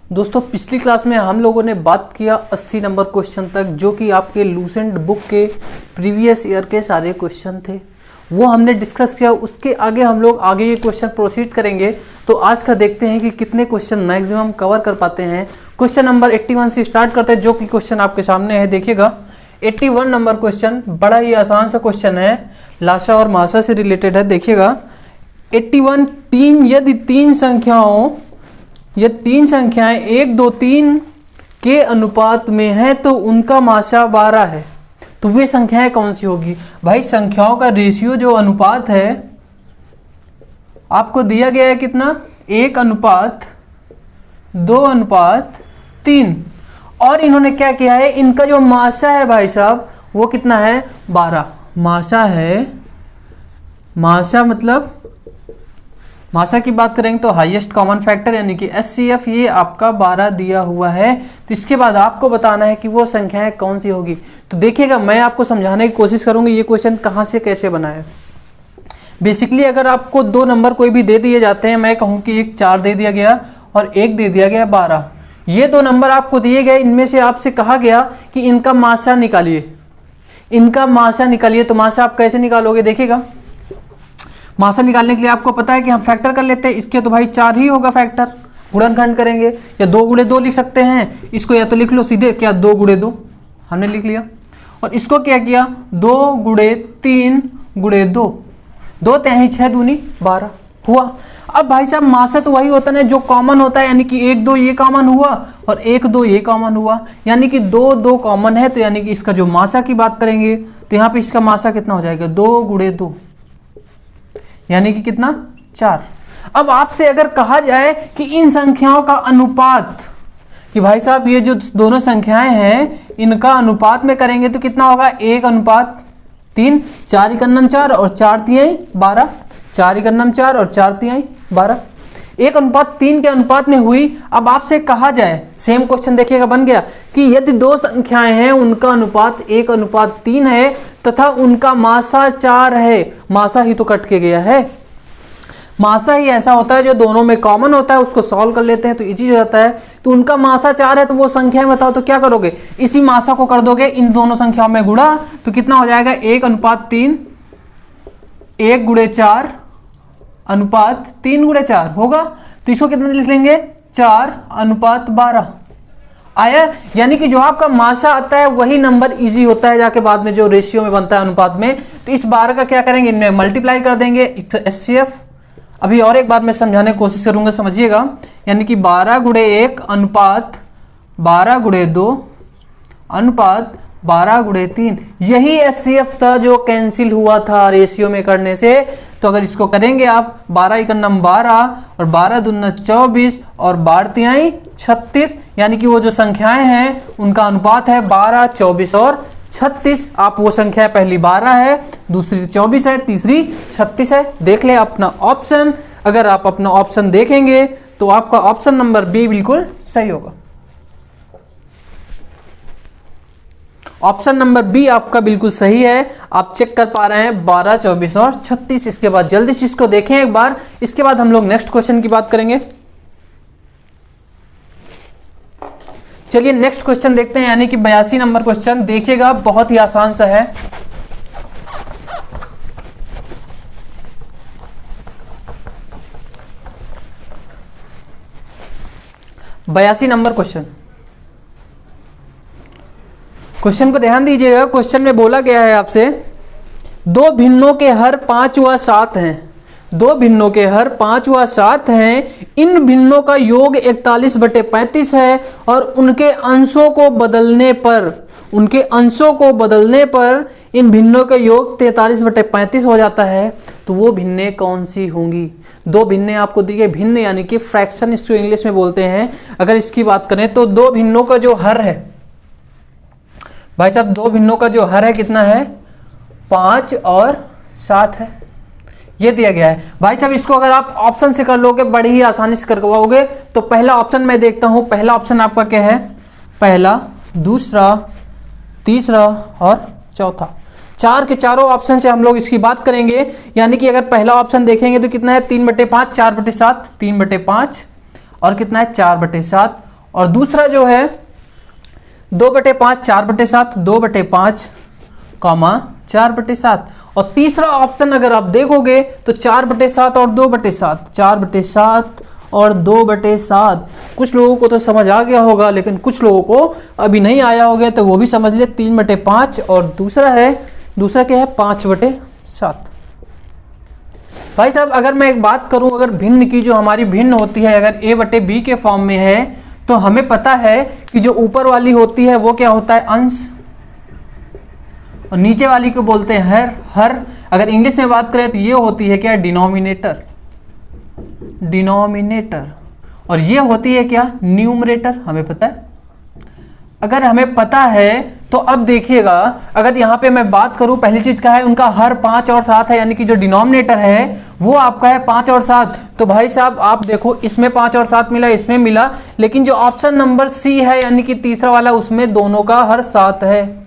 दोस्तों पिछली क्लास में हम लोगों ने बात किया 80 नंबर क्वेश्चन तक, जो कि आपके लूसेंट बुक के प्रीवियस ईयर के सारे क्वेश्चन थे, वो हमने डिस्कस किया। उसके आगे हम लोग आगे ये क्वेश्चन प्रोसीड करेंगे। तो आज का देखते हैं कि कितने क्वेश्चन मैक्सिमम कवर कर पाते हैं। क्वेश्चन नंबर 81 से स्टार्ट करते हैं, जो कि क्वेश्चन आपके सामने है। देखिएगा 81 नंबर क्वेश्चन बड़ा ही आसान सा क्वेश्चन है, लाशा और मासा से रिलेटेड है। देखिएगा 81 यदि ये तीन संख्याएं 1, 2, 3 के अनुपात में है तो उनका मासा 12 है। तो वे संख्याएं कौन सी होगी? भाई संख्याओं का रेशियो जो अनुपात है आपको दिया गया है कितना? 1:2:3। और इन्होंने क्या किया है, इनका जो मासा है भाई साहब वो कितना है? 12 मासा है। मासा की बात करेंगे तो हाईएस्ट कॉमन फैक्टर यानी कि HCF ये आपका 12 दिया हुआ है। तो इसके बाद आपको बताना है कि वो संख्याएं कौन सी होगी। तो देखिएगा मैं आपको समझाने की कोशिश करूंगी ये क्वेश्चन कहाँ से कैसे बना है। बेसिकली अगर आपको 2 नंबर कोई भी दे दिए जाते हैं, मैं कहूँ कि एक 4 दे दिया गया और एक दे दिया गया 12, ये 2 नंबर आपको दिए गए, इनमें से आपसे कहा गया कि इनका मासा निकालिए, तो मासा आप कैसे निकालोगे? देखिएगा मासा निकालने के लिए आपको पता है कि हम फैक्टर कर लेते हैं इसके, तो भाई 4 ही होगा फैक्टर। गुणनखंड करेंगे या 2 × 2 लिख सकते हैं इसको, या तो लिख लो सीधे क्या 2 × 2 हमने लिख लिया। और इसको क्या किया 2 × 3 × 2, 2 3 6 दूनी 12 हुआ। अब भाई साहब मासा तो वही होता है जो कॉमन होता है, यानी कि 1 2 ये कॉमन हुआ और 1 2 ये कॉमन हुआ, यानी कि 2 2 कॉमन है। तो यानी कि इसका जो मासा की बात करेंगे तो यहाँ पे इसका मासा कितना हो जाएगा? 2 × 2 यानी कि कितना? 4। अब आपसे अगर कहा जाए कि इन संख्याओं का अनुपात, कि भाई साहब ये जो दोनों संख्याएं हैं इनका अनुपात में करेंगे तो कितना होगा? 1:3। 4 × 4 और 4 × 12, 4 × 4 और 4 × 12, 1:3 के अनुपात में हुई। अब आपसे कहा जाए, सेम क्वेश्चन देखिएगा बन गया कि यदि 2 संख्याएं हैं उनका अनुपात 1:3 है तथा उनका मासा 4 है। मासा ही तो कट के गया है, मासा ही ऐसा होता है जो दोनों में कॉमन होता है, उसको सॉल्व कर लेते हैं तो इजी हो जाता है। तो उनका मासा 4 है तो वो संख्याएं बताओ, तो क्या करोगे? इसी मासा को कर दोगे इन दोनों संख्याओं में गुणा, तो कितना हो जाएगा? 1:3, 1 × 4 अनुपात 3 × 4 होगा। तो इसको कितना लिख लेंगे? 4:12 आया। यानी कि जो आपका मासा आता है वही नंबर इजी होता है जाके बाद में जो रेशियो में बनता है अनुपात में। तो इस 12 का क्या करेंगे? इनमें मल्टीप्लाई कर देंगे HCF। अभी और एक बार मैं समझाने की कोशिश करूंगा, समझिएगा। यानी कि 12 × 1 अनुपात 12 × 2 अनुपात 12 × 3, यही HCF था जो कैंसिल हुआ था रेशियो में करने से। तो अगर इसको करेंगे आप 12 × 12 और 12 दूना 24 और 12 तिहाई 36, यानी कि वो जो संख्याएं हैं उनका अनुपात है 12, 24 और 36। आप वो संख्या पहली 12 है, दूसरी 24 है, तीसरी 36 है। देख ले अपना ऑप्शन। अगर आप अपना ऑप्शन देखेंगे तो आपका ऑप्शन नंबर बी बिल्कुल सही होगा। ऑप्शन नंबर बी आपका बिल्कुल सही है। आप चेक कर पा रहे हैं 12, 24 और 36। इसके बाद जल्दी से इसको देखें एक बार, इसके बाद हम लोग नेक्स्ट क्वेश्चन की बात करेंगे। चलिए नेक्स्ट क्वेश्चन देखते हैं, यानी कि 82 नंबर क्वेश्चन। देखिएगा बहुत ही आसान सा है। बयासी नंबर क्वेश्चन को ध्यान दीजिएगा। क्वेश्चन में बोला गया है आपसे 2 भिन्नों के हर 5 व 7 हैं। 2 भिन्नों के हर 5 व 7 हैं। इन भिन्नों का योग 41/35 है और उनके अंशों को बदलने पर इन भिन्नों का योग 43/35 हो जाता है। तो वो भिन्ने कौन सी होंगी? 2 भिन्ने आपको दिए, भिन्न यानी कि फ्रैक्शन इसको इंग्लिश में बोलते हैं। अगर इसकी बात करें तो 2 भिन्नों का जो हर है भाई साहब, 2 भिन्नों का जो हर है कितना है? 5 और 7 है, ये दिया गया है। भाई साहब इसको अगर आप ऑप्शन से कर लोगे बड़ी ही आसानी से कर पाओगे। तो पहला ऑप्शन मैं देखता हूं, पहला ऑप्शन आपका क्या है? पहला, दूसरा, तीसरा और चौथा। 4 के चारों ऑप्शन से हम लोग इसकी बात करेंगे। यानी कि अगर पहला ऑप्शन देखेंगे तो कितना है? 3/5, 4/7, 3/5 और कितना है? 4/7। और दूसरा जो है 2/5 4/7, 2/5 कॉमा 4/7। और तीसरा ऑप्शन अगर आप देखोगे तो 4/7 और 2/7, 4/7 और 2/7। कुछ लोगों को तो समझ आ गया होगा, लेकिन कुछ लोगों को अभी नहीं आया होगा, तो वो भी समझ ले 3/5 और दूसरा क्या है 5/7। भाई साहब अगर मैं एक बात करूं, अगर भिन्न की जो हमारी भिन्न होती है अगर a/b के फॉर्म में है, तो हमें पता है कि जो ऊपर वाली होती है वो क्या होता है अंश, और नीचे वाली को बोलते हैं हर। अगर इंग्लिश में बात करें तो ये होती है क्या डिनोमिनेटर, और ये होती है क्या न्यूमरेटर, हमें पता है। अगर हमें पता है तो अब देखिएगा, अगर यहाँ पे मैं बात करूं, पहली चीज क्या है उनका हर 5 और 7 है, यानी कि जो डिनोमिनेटर है वो आपका है 5 और 7। तो भाई साहब आप देखो इसमें 5 और 7 मिला, इसमें मिला, लेकिन जो ऑप्शन नंबर सी है यानी कि तीसरा वाला, उसमें दोनों का हर 7 है।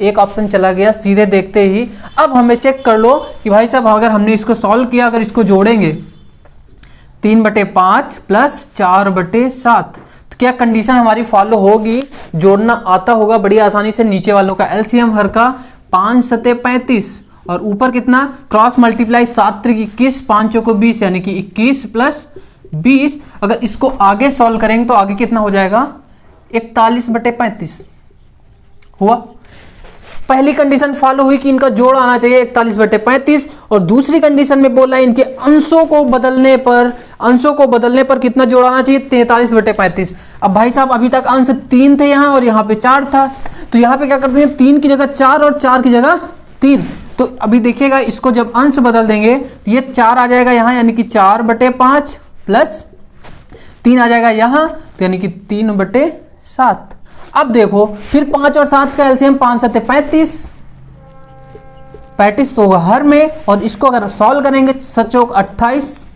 एक ऑप्शन चला गया सीधे देखते ही। अब हमें चेक कर लो कि भाई साहब अगर हमने इसको सॉल्व किया, अगर इसको जोड़ेंगे 3/5 प्लस 4/7, तो क्या कंडीशन हमारी फॉलो होगी? जोड़ना आता होगा बड़ी आसानी से। नीचे वालों का एलसीएम हर का 5 सते 35 और ऊपर कितना क्रॉस मल्टीप्लाई 7 त्रिक 21, 5 चौको 20 यानी कि 21 प्लस 20। अगर इसको आगे सॉल्व करेंगे तो आगे कितना हो जाएगा 41/35 हुआ। पहली कंडीशन फॉलो हुई कि इनका जोड़ आना चाहिए 41/35, और दूसरी कंडीशन में बोला इनके अंशों को बदलने पर कितना जोड़ आना चाहिए 43/35। अब भाई साहब अभी तक अंश 3 थे यहाँ और यहाँ पे 4 था, तो यहाँ पे क्या करते हैं 3 की जगह 4 और 4 की जगह 3। तो अभी देखिएगा इसको जब अंश बदल देंगे तो ये 4 आ जाएगा यहाँ, यानी कि 4/5 प्लस 3 आ जाएगा यहाँ, तो यानी कि 3/7। अब देखो फिर 5 और 7 का एलसीएम 5 सते 35 तो होगा हर में, और इसको अगर सॉल्व करेंगे 7 28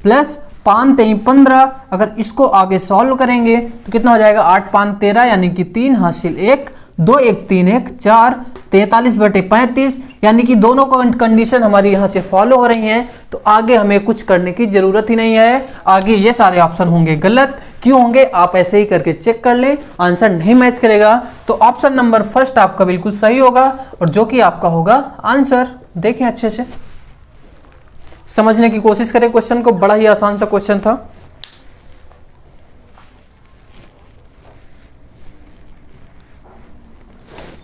प्लस 5 3 15। अगर इसको आगे सॉल्व करेंगे तो कितना हो जाएगा 8 5 13 यानी कि 3 हासिल 1 2 1 3 1 4 43/35, यानी कि दोनों कंडीशन हमारी यहाँ से फॉलो हो रही हैं। तो आगे हमें कुछ करने की जरूरत ही नहीं है, आगे ये सारे ऑप्शन होंगे गलत। क्यों होंगे आप ऐसे ही करके चेक कर लें, आंसर नहीं मैच करेगा तो ऑप्शन नंबर फर्स्ट आपका बिल्कुल सही होगा, और जो कि आपका होगा आंसर। देखें अच्छे से समझने की कोशिश करें क्वेश्चन को, बड़ा ही आसान सा क्वेश्चन था।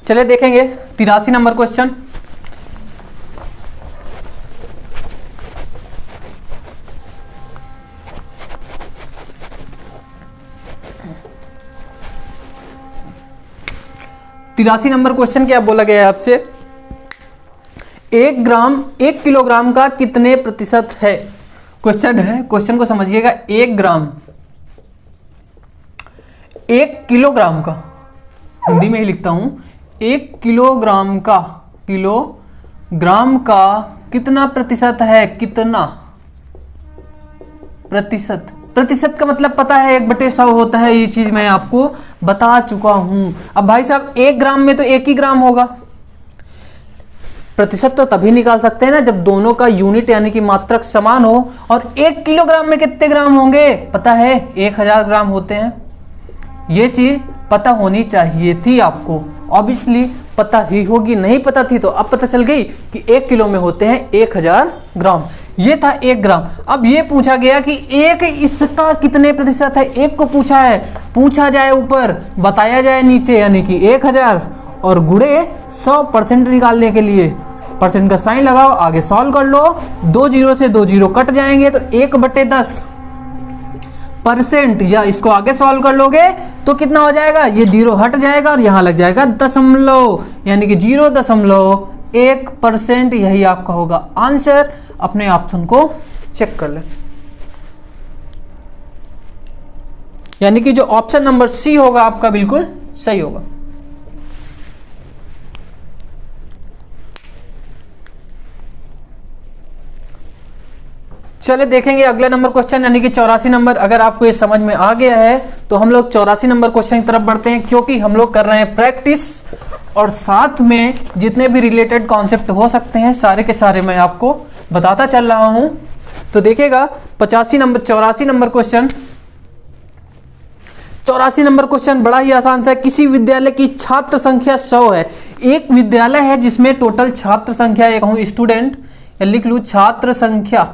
चलिए देखेंगे 83 नंबर क्वेश्चन। तिरासी नंबर क्वेश्चन क्या बोला गया है आपसे, 1 किलोग्राम का कितने प्रतिशत है? क्वेश्चन है, क्वेश्चन को समझिएगा। 1 किलोग्राम का, हिंदी में ही लिखता हूं, 1 किलोग्राम का कितना प्रतिशत है? कितना प्रतिशत का मतलब पता है 1/100 होता है, ये चीज मैं आपको बता चुका हूं। अब भाई साहब 1 ग्राम में तो 1 ही ग्राम होगा, प्रतिशत तो तभी निकाल सकते हैं ना जब दोनों का यूनिट यानी कि मात्रक समान हो। और 1 किलोग्राम में कितने ग्राम होंगे पता है? 1000 ग्राम होते हैं। ये चीज पता होनी चाहिए थी आपको, ऑब्वियसली पता ही होगी, नहीं पता थी तो अब पता चल गई कि 1 किलो में होते हैं 1000 ग्राम। ये था 1 ग्राम। अब ये पूछा गया कि 1 इसका कितने प्रतिशत है, 1 को पूछा है, पूछा जाए ऊपर बताया जाए नीचे, यानी कि 1000 और गुणे 100% निकालने के लिए परसेंट का साइन लगाओ, आगे सॉल्व कर लो। 2 जीरो से 2 जीरो कट जाएंगे तो 1/10%, या इसको आगे सॉल्व कर लोगे तो कितना हो जाएगा, ये 0 हट जाएगा और यहां लग जाएगा दशमलव, यानी कि 0.1%। यही आपका होगा आंसर। अपने ऑप्शन को चेक कर ले, यानी कि जो ऑप्शन नंबर सी होगा आपका बिल्कुल सही होगा। चले देखेंगे अगला नंबर क्वेश्चन, यानी कि 84 नंबर। अगर आपको ये समझ में आ गया है तो हम लोग 84 नंबर क्वेश्चन की तरफ बढ़ते हैं, क्योंकि हम लोग कर रहे हैं प्रैक्टिस, और साथ में जितने भी रिलेटेड कॉन्सेप्ट हो सकते हैं सारे के सारे मैं आपको बताता चल रहा हूं। तो देखिएगा 84 नंबर क्वेश्चन, 84 नंबर क्वेश्चन बड़ा ही आसान सा है। किसी विद्यालय की छात्र संख्या 100 है। एक विद्यालय है जिसमें टोटल छात्र संख्या, ये कहूं स्टूडेंट या लिख लूं छात्र संख्या,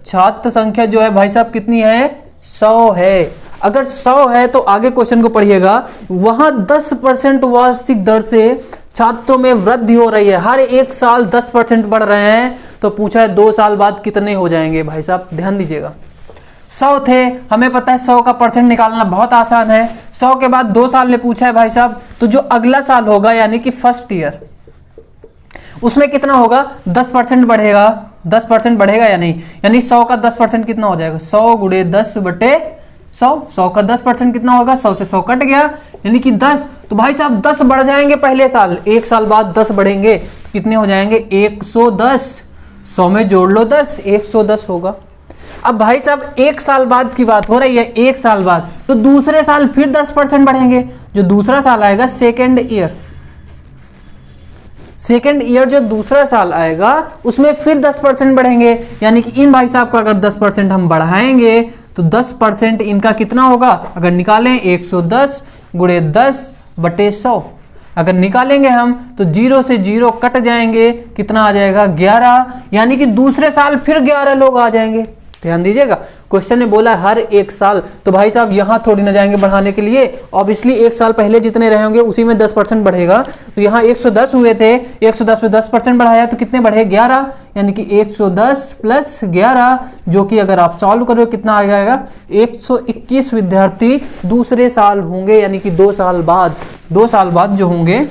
छात्र संख्या जो है भाई साहब कितनी है, 100 है। अगर 100 है तो आगे क्वेश्चन को पढ़िएगा, वहां 10% वार्षिक दर से छात्रों में वृद्धि हो रही है, हर एक साल 10% बढ़ रहे हैं। तो पूछा है 2 साल बाद कितने हो जाएंगे। भाई साहब ध्यान दीजिएगा, 100 थे, हमें पता है 100 का परसेंट निकालना बहुत आसान है। 100 के बाद 2 साल में पूछा है भाई साहब, तो जो अगला साल होगा यानी कि फर्स्ट ईयर, उसमें कितना होगा, 10% बढ़ेगा। 10% बढ़ेगा या नहीं, यानी 100 का 10% कितना हो जाएगा, 100 गुणे 10 बटे 100। 100 का 10% कितना होगा, 100 से 100 कट गया यानी कि 10। तो भाई साहब 10 बढ़ जाएंगे पहले साल, एक साल बाद 10 बढ़ेंगे तो कितने हो जाएंगे, 110। 100 में जोड़ लो 10, 110 होगा। अब भाई साहब एक साल बाद की बात हो रही है, एक साल बाद, तो दूसरे साल फिर 10% बढ़ेंगे। जो दूसरा साल आएगा सेकेंड ईयर, सेकेंड ईयर जो दूसरा साल आएगा उसमें फिर 10% बढ़ेंगे। यानी कि इन भाई साहब का अगर 10% हम बढ़ाएंगे तो 10% इनका कितना होगा, अगर निकालें 110 गुणे 10 बटे 100। अगर निकालेंगे हम तो 0 से 0 कट जाएंगे, कितना आ जाएगा, 11। यानी कि दूसरे साल फिर 11 लोग आ जाएंगे। ध्यान दीजिएगा, क्वेश्चन ने बोला हर एक साल, तो भाई साहब यहां थोड़ी ना जाएंगे बढ़ाने के लिए, ऑब्वियसली एक साल पहले जितने रहे होंगे उसी में 10% बढ़ेगा। तो यहाँ 110 हुए थे, 110 में 10% बढ़ाया तो कितने बढ़े, 11। यानी कि 110 प्लस 11, जो कि अगर आप सॉल्व करो कितना आ जाएगा, 121 विद्यार्थी दूसरे साल होंगे। यानी कि 2 साल बाद, 2 साल बाद जो होंगे,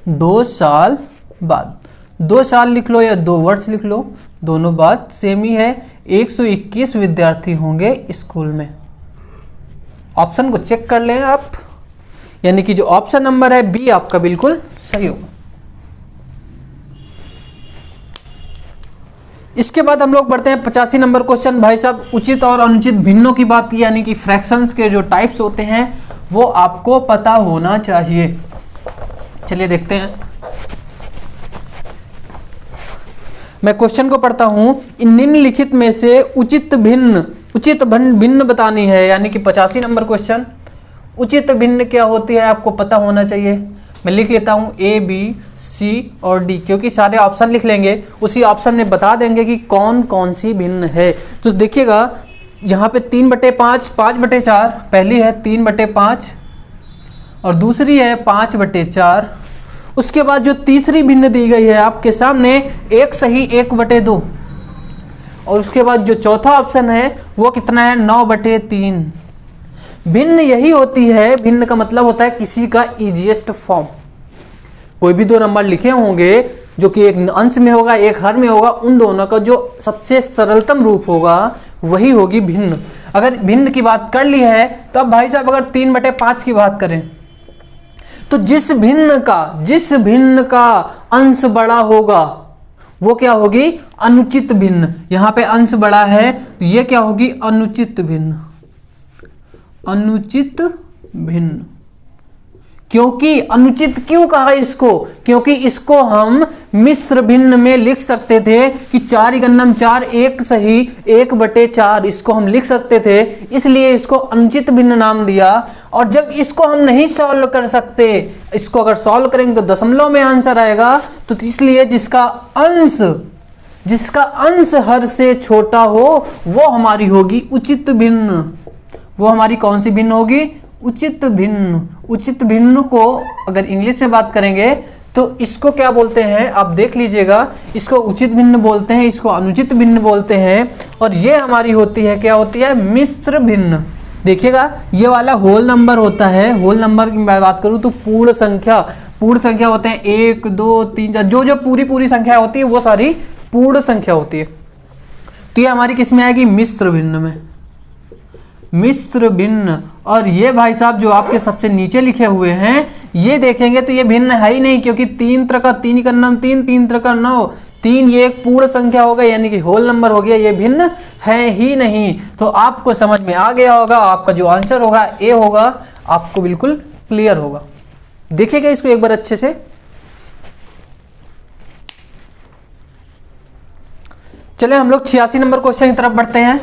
2 साल बाद, 2 साल लिख लो या 2 वर्ष लिख लो, दोनों बात सेम ही है। 121 विद्यार्थी होंगे स्कूल में। ऑप्शन को चेक कर लें आप, यानी कि जो ऑप्शन नंबर है बी आपका बिल्कुल सही होगा। इसके बाद हम लोग बढ़ते हैं 85 नंबर क्वेश्चन। भाई साहब उचित और अनुचित भिन्नों की बात की, यानी कि फ्रैक्शंस के जो टाइप्स होते हैं वो आपको पता होना चाहिए। चलिए देखते हैं, मैं क्वेश्चन को पढ़ता हूं। निम्नलिखित में से उचित भिन्न बतानी है, यानी कि 85 नंबर क्वेश्चन। उचित भिन्न क्या होती है आपको पता होना चाहिए। मैं लिख लेता हूं A, B, C और D, क्योंकि सारे ऑप्शन लिख लेंगे, उसी ऑप्शन में बता देंगे कि कौन कौन सी भिन्न है। तो देखिएगा यहाँ पे 3/5, 5/4, पहली है 3/5 और दूसरी है 5/4। उसके बाद जो तीसरी भिन्न दी गई है आपके सामने, 1 सही 1/2। और उसके बाद जो चौथा ऑप्शन है वो कितना है, 9/3। भिन्न यही होती है, भिन्न का मतलब होता है किसी का इजीएस्ट फॉर्म। कोई भी 2 नंबर लिखे होंगे जो कि एक अंश में होगा एक हर में होगा, उन दोनों का जो सबसे सरलतम रूप होगा वही होगी भिन्न। अगर भिन्न की बात कर ली है तो अब भाई साहब अगर 3/5 की बात करें तो जिस भिन्न का अंश बड़ा होगा वो क्या होगी, अनुचित भिन्न। यहां पे अंश बड़ा है तो ये क्या होगी, अनुचित भिन्न। अनुचित भिन्न, क्योंकि अनुचित क्यों कहा इसको, क्योंकि इसको हम मिश्र भिन्न में लिख सकते थे कि 4 1 सही 1/4, इसको हम लिख सकते थे, इसलिए इसको अनुचित भिन्न नाम दिया। और जब इसको हम नहीं सॉल्व कर सकते, इसको अगर सॉल्व करेंगे तो दशमलव में आंसर आएगा, तो इसलिए जिसका अंश हर से छोटा हो वो हमारी होगी उचित भिन्न। वो हमारी कौन सी भिन्न होगी, उचित भिन्न। उचित भिन्न को अगर इंग्लिश में बात करेंगे तो इसको क्या बोलते हैं, आप देख लीजिएगा, इसको उचित भिन्न बोलते हैं, इसको अनुचित भिन्न बोलते हैं। और ये हमारी होती है, क्या होती है, मिश्र भिन्न। देखिएगा ये वाला होल नंबर होता है, होल नंबर की मैं बात करूं तो पूर्ण संख्या होते हैं 1 2 3 4, जो पूरी संख्या होती है वो सारी पूर्ण संख्या होती है। तो ये हमारी किस में आएगी, मिश्र भिन्न में, मिश्र भिन्न। और ये भाई साहब जो आपके सबसे नीचे लिखे हुए हैं ये देखेंगे तो ये भिन्न है ही नहीं, क्योंकि 3 का 3 का 9, 3 का 9, 3 ये एक पूर्ण संख्या हो गई, यानी कि होल नंबर हो गया, ये भिन्न है ही नहीं। तो आपको समझ में आ गया होगा, आपका जो आंसर होगा ए होगा, आपको बिल्कुल क्लियर होगा। देखिएगा इसको एक बार अच्छे से। चले हम लोग 86 नंबर क्वेश्चन की तरफ बढ़ते हैं।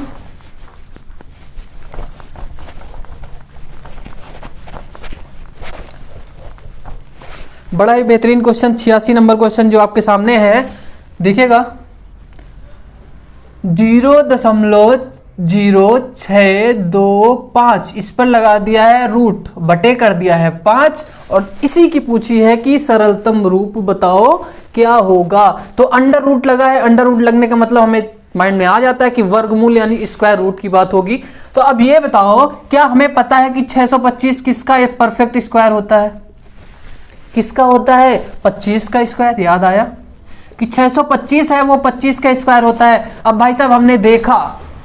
बड़ा ही बेहतरीन क्वेश्चन 86 नंबर क्वेश्चन जो आपके सामने है, देखिएगा 0.0625 इस पर लगा दिया है रूट, बटे कर दिया है 5 और इसी की पूछी है कि सरलतम रूप बताओ क्या होगा। तो अंडर रूट लगा है, अंडर रूट लगने का मतलब हमें माइंड में आ जाता है कि वर्गमूल यानी स्क्वायर रूट की बात होगी। तो अब ये बताओ, क्या हमें पता है कि 625 किसका एक परफेक्ट स्क्वायर होता है? किसका होता है? 25 का स्क्वायर। याद आया कि 625 है वो 25 का स्क्वायर होता है। अब भाई साहब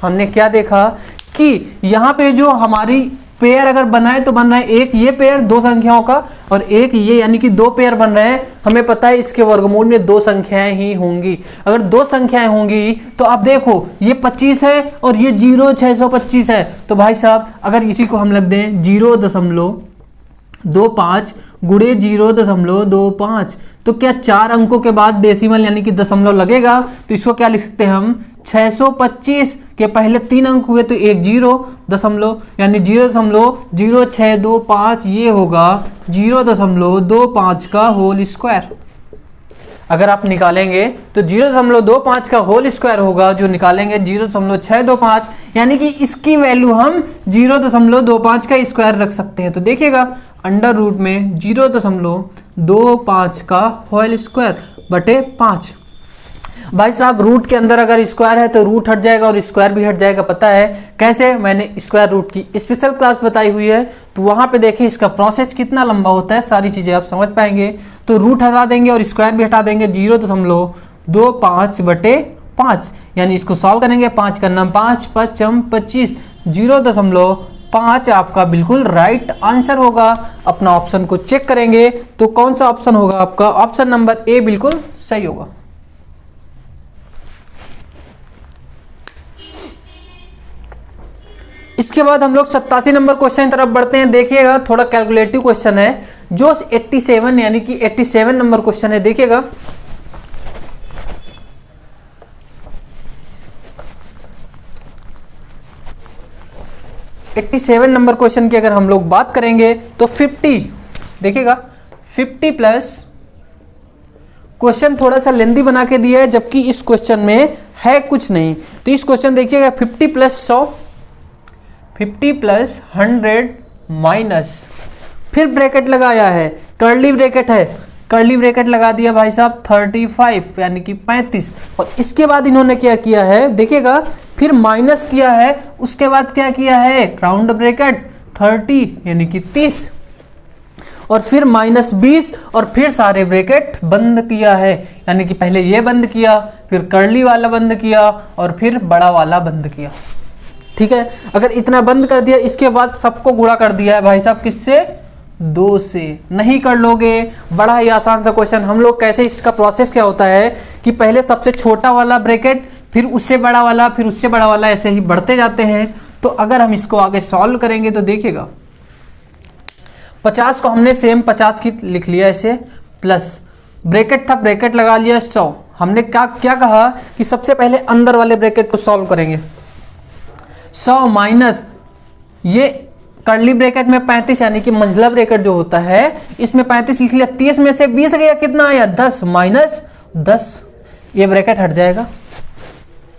हमने क्या देखा कि यहाँ पे जो हमारी पेयर अगर बनाए तो बन रहा है एक ये पेयर दो संख्याओं का और एक ये, यानी कि दो पेयर बन रहे हैं। हमें पता है इसके वर्गमूल में दो संख्याएं ही होंगी। अगर दो संख्याएं होंगी तो आप देखो ये 25 है और ये 0.625 है। तो भाई साहब अगर इसी को हम लिख दें 0.25 गुणे 0.25, तो क्या 4 अंकों के बाद डेसिमल यानी कि दशमलव लगेगा? तो इसको क्या लिख सकते हैं हम? 625 के पहले 3 अंक हुए तो एक 0 दशमलव यानी 0.0625, ये होगा 0.25 का होल स्क्वायर। अगर आप निकालेंगे तो 0.25 का होल स्क्वायर होगा, जो निकालेंगे 0.625, यानी कि इसकी वैल्यू हम 0.25 का स्क्वायर रख सकते हैं। तो देखिएगा अंडर रूट में 0.25 का होल स्क्वायर बटे 5। भाई साहब रूट के अंदर अगर स्क्वायर है तो रूट हट जाएगा और स्क्वायर भी हट जाएगा। पता है कैसे? मैंने स्क्वायर रूट की स्पेशल क्लास बताई हुई है, तो वहां पे देखिए इसका प्रोसेस कितना लंबा होता है, सारी चीजें आप समझ पाएंगे। तो रूट हटा देंगे और स्क्वायर भी हटा देंगे, 0.25 बटे 5, यानी इसको सॉल्व करेंगे। 5 का नाम 5 5 25, 0.5 आपका बिल्कुल राइट आंसर होगा। अपना ऑप्शन को चेक करेंगे तो कौन सा ऑप्शन होगा आपका? ऑप्शन नंबर ए बिल्कुल सही होगा। इसके बाद हम लोग 87 नंबर क्वेश्चन की तरफ बढ़ते हैं। देखिएगा थोड़ा कैलकुलेटिव क्वेश्चन है, जो 87 यानी कि 87 नंबर क्वेश्चन है। देखिएगा नंबर क्वेश्चन की अगर हम लोग बात करेंगे तो 50, देखिएगा 50 प्लस, क्वेश्चन थोड़ा सा लेंदी बना के दिया है जबकि इस क्वेश्चन में है कुछ नहीं। तो इस क्वेश्चन देखिएगा 50 प्लस 100, 50 प्लस 100 माइनस, फिर ब्रैकेट लगाया है, कर्ली ब्रैकेट है, कर्ली ब्रैकेट लगा दिया भाई साहब 35 यानी कि 35, और इसके बाद इन्होंने क्या किया है देखिएगा, फिर माइनस किया है, उसके बाद क्या किया है राउंड ब्रैकेट 30 यानी कि 30, और फिर माइनस 20 और फिर सारे ब्रैकेट बंद किया है, यानी कि पहले ये बंद किया, फिर कर्ली वाला बंद किया और फिर बड़ा वाला बंद किया। ठीक है, अगर इतना बंद कर दिया, इसके बाद सबको गुणा कर दिया है भाई साहब किससे? 2 से। नहीं कर लोगे? बड़ा ही आसान सा क्वेश्चन। हम लोग कैसे, इसका प्रोसेस क्या होता है कि पहले सबसे छोटा वाला ब्रैकेट, फिर उससे बड़ा वाला, फिर उससे बड़ा वाला, ऐसे ही बढ़ते जाते हैं। तो अगर हम इसको आगे सॉल्व करेंगे तो देखिएगा 50 को हमने सेम 50 की लिख लिया ऐसे, प्लस ब्रैकेट था, ब्रैकेट लगा लिया 100। हमने क्या कहा कि सबसे पहले अंदर वाले ब्रैकेट को सॉल्व करेंगे, 100 माइनस ये कर्ली ब्रैकेट में 35 यानी कि मंझला ब्रैकेट जो होता है इसमें 35 लिख लिया, 30 में से 20 गया, कितना आया 10 माइनस 10, ये ब्रैकेट हट जाएगा,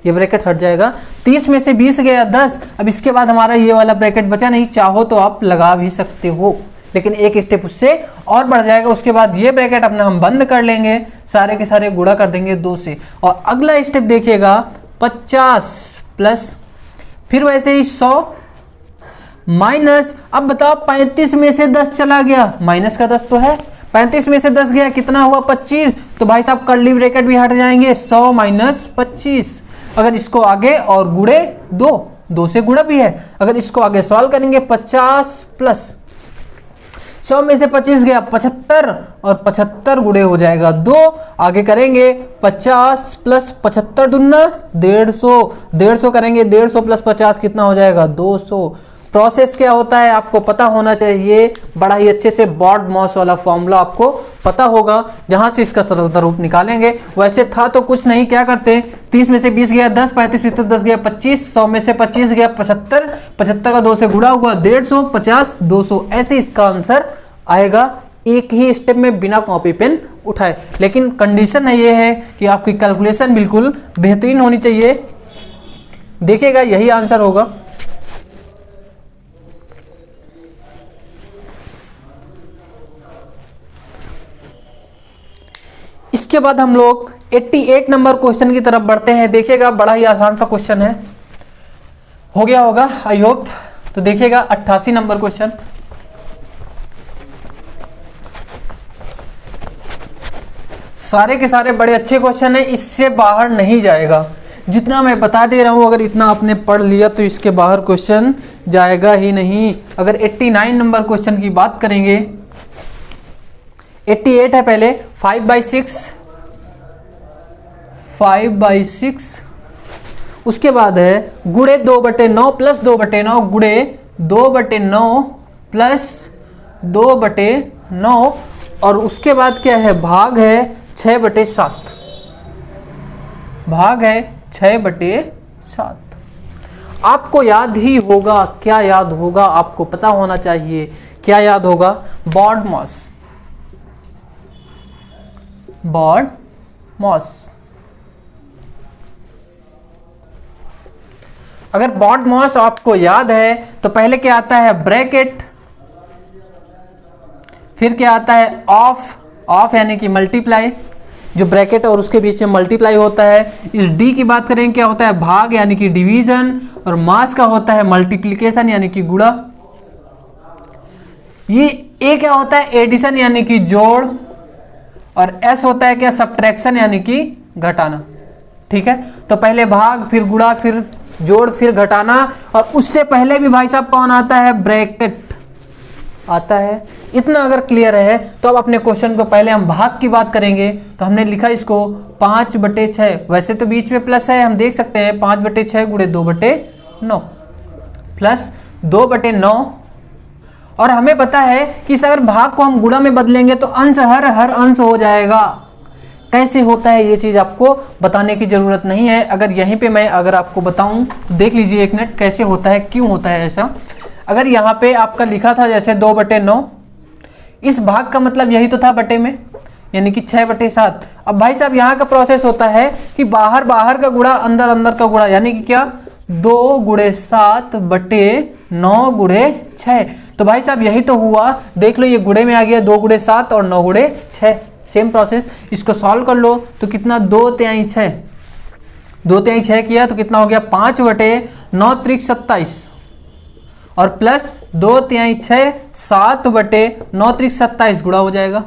ये ब्रैकेट हट जाएगा, 30 में से 20 गया 10। अब इसके बाद हमारा ये वाला ब्रैकेट बचा नहीं, चाहो तो आप लगा भी सकते हो, लेकिन एक स्टेप उससे और बढ़ जाएगा। उसके बाद ये ब्रैकेट अपना हम बंद कर लेंगे, सारे के सारे गुणा कर देंगे 2 से, और अगला स्टेप देखिएगा 50 प्लस, फिर वैसे ही 100 माइनस, अब बताओ 35 में से 10 चला गया, माइनस का 10 तो है, 35 में से 10 गया, कितना हुआ 25। तो भाई साहब कर्ली ब्रैकेट भी हट जाएंगे, 100 माइनस 25। अगर इसको आगे और गुणे 2 से गुणा भी है, अगर इसको आगे सॉल्व करेंगे 50 प्लस 100 में से 25 गया 75, और 75 गुणे हो जाएगा 2, आगे करेंगे 50 प्लस 75 दूना 150, 150 करेंगे, 150 प्लस 50 कितना हो जाएगा 200। प्रोसेस क्या होता है आपको पता होना चाहिए, बड़ा ही अच्छे से बॉड मॉस वाला फॉर्मूला आपको पता होगा, जहां से इसका सरलता रूप निकालेंगे। वैसे था तो कुछ नहीं, क्या करते 30 में से 20 गया 10, 35 में से 10 गया 25, 100 में से 25 गया 75, 75 का 2 से गुणा हुआ 150, 50 200, ऐसे इसका आंसर आएगा एक ही स्टेप में बिना कॉपी पेन उठाए। लेकिन कंडीशन है ये है कि आपकी कैलकुलेशन बिल्कुल बेहतरीन होनी चाहिए। देखिएगा यही आंसर होगा। इसके बाद हम लोग 88 नंबर क्वेश्चन की तरफ बढ़ते हैं। देखिएगा बड़ा ही आसान सा क्वेश्चन है, हो गया होगा आई होप। तो देखिएगा 88 नंबर क्वेश्चन, सारे के सारे बड़े अच्छे क्वेश्चन है, इससे बाहर नहीं जाएगा। जितना मैं बता दे रहा हूं अगर इतना आपने पढ़ लिया तो इसके बाहर क्वेश्चन जाएगा ही नहीं। अगर 89 नंबर क्वेश्चन की बात करेंगे, 88 है पहले 5/6, उसके बाद है गुड़े 2/9 प्लस 2/9 गुड़े 2/9 प्लस 2/9 और उसके बाद क्या है भाग है 6/7, भाग है 6/7। आपको याद ही होगा, क्या याद होगा आपको पता होना चाहिए, क्या याद होगा? BODMAS. अगर बॉड मॉस आपको याद है तो पहले क्या आता है ब्रैकेट, फिर क्या आता है ऑफ यानी कि मल्टीप्लाई, जो ब्रैकेट और उसके बीच में मल्टीप्लाई होता है। इस डी की बात करें क्या होता है भाग यानी कि डिवीजन, और मास का होता है मल्टीप्लिकेशन यानी कि गुणा। ये ए क्या होता है एडिशन यानी कि जोड़, और एस होता है क्या सब्ट्रैक्शन यानी कि घटाना। ठीक है, तो पहले भाग फिर गुणा फिर जोड़ फिर घटाना, और उससे पहले भी भाई साहब कौन आता है ब्रैकेट आता है। इतना अगर क्लियर है तो अब अपने क्वेश्चन को पहले हम भाग की बात करेंगे। तो हमने लिखा इसको 5/6, वैसे तो बीच में प्लस है हम देख सकते हैं 5/6 गुणे 2/9 प्लस 2/9, और हमें पता है कि अगर भाग को हम गुणा में बदलेंगे तो अंश हर अंश हो जाएगा। कैसे होता है ये चीज आपको बताने की जरूरत नहीं है। अगर यहीं पे मैं अगर आपको बताऊं तो देख लीजिए एक मिनट कैसे होता है, क्यों होता है ऐसा। अगर यहाँ पे आपका लिखा था जैसे 2/9, इस भाग का मतलब यही तो था बटे में, यानी कि 6/7। अब भाई साहब यहाँ का प्रोसेस होता है कि बाहर का गुणा अंदर का गुणा, यानी कि क्या 2 × 7/9 × 6। तो भाई साहब यही तो हुआ, देख लो ये गुणे में आ गया 2 × 7 और 9 × 6, सेम प्रोसेस। इसको सॉल्व कर लो तो कितना 2/6, 2/6 किया तो कितना हो गया 5/9 × 27 और प्लस 2/6 7/9 × 27 गुणा हो जाएगा।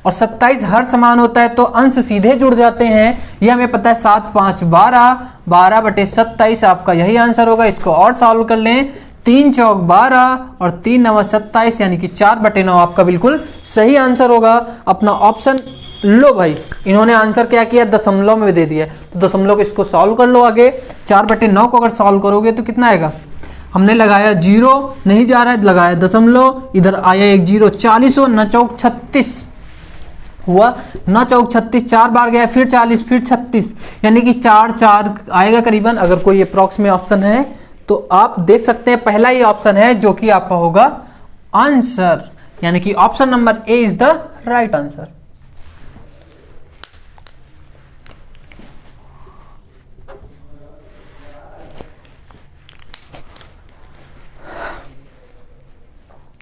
और 27 हर समान होता है तो अंश सीधे जुड़ जाते हैं, ये हमें पता है। 7 5 12, 12/27 आपका यही आंसर होगा। इसको और सॉल्व कर लें, 3 चौक 12 और 3 9 27 यानी कि 4/9 आपका बिल्कुल सही आंसर होगा। अपना ऑप्शन लो भाई, इन्होंने आंसर क्या किया दशमलव में दे दिया, तो दशमलव को इसको सॉल्व कर लो आगे। 4/9 को अगर सॉल्व करोगे तो कितना आएगा, हमने लगाया 0 नहीं जा रहा है, लगाया दशमलव, इधर आया एक 0, 40 9 चौक 36 हुआ, 9 चौक 36 4 बार गया, फिर 40 फिर 36 यानी कि 4 4 आएगा करीबन। अगर कोई अप्रॉक्स में ऑप्शन है तो आप देख सकते हैं पहला ही ऑप्शन है जो कि आपका होगा आंसर, यानी कि option number A is the right answer.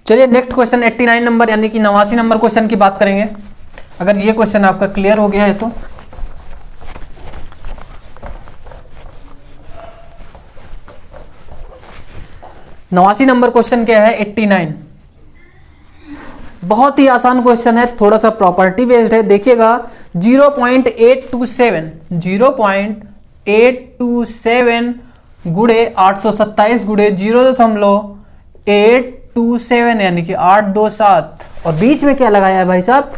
चलिए नेक्स्ट क्वेश्चन 89 नंबर यानी कि 89 नंबर क्वेश्चन की बात करेंगे। अगर ये क्वेश्चन आपका क्लियर हो गया है तो नवासी नंबर क्वेश्चन क्या है 89, बहुत ही आसान क्वेश्चन है, थोड़ा सा प्रॉपर्टी बेस्ड है। देखिएगा 0.827 गुणे 827 गुणे 0.827 यानी कि 827, और बीच में क्या लगाया है भाई साहब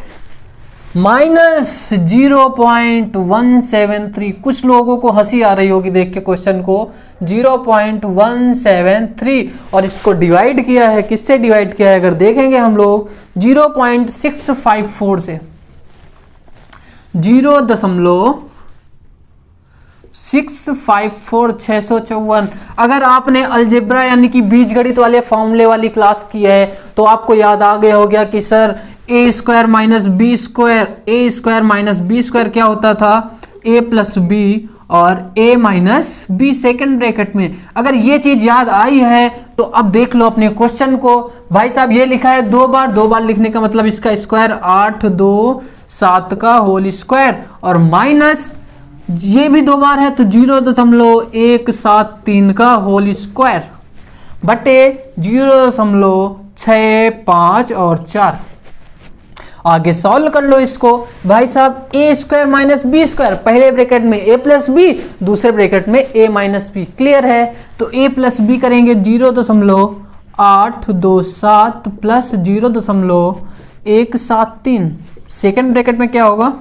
-0.173। कुछ लोगों को हंसी आ रही होगी देख के क्वेश्चन को, 0.173, और इसको डिवाइड किया है, किससे डिवाइड किया है अगर देखेंगे हम लोग 0.654 से, 0.654 654। अगर आपने अलजेब्रा यानी कि बीजगणित वाले फॉर्मूले वाली क्लास की है तो आपको याद आ गया हो गया कि sir A square minus B square, A square minus B square क्या होता था, ए प्लस बी और a minus B second bracket में। अगर ये चीज याद आई है तो अब देख लो अपने क्वेश्चन को। भाई साहब ये लिखा है दो बार लिखने का मतलब इसका स्क्वायर 8 2 7 का होल स्क्वायर, और माइनस ये भी 2 बार है तो 0.173 का होल स्क्वायर बटे 0.65 और 4। आगे सॉल्व कर लो इसको। भाई साहब ए स्क्वायर माइनस बी स्क्वायर, पहले ब्रैकेट में ए प्लस बी, दूसरे ब्रैकेट में ए माइनस बी, क्लियर है। तो ए प्लस बी करेंगे 0.827 प्लस 0.173। सेकेंड ब्रैकेट में क्या होगा,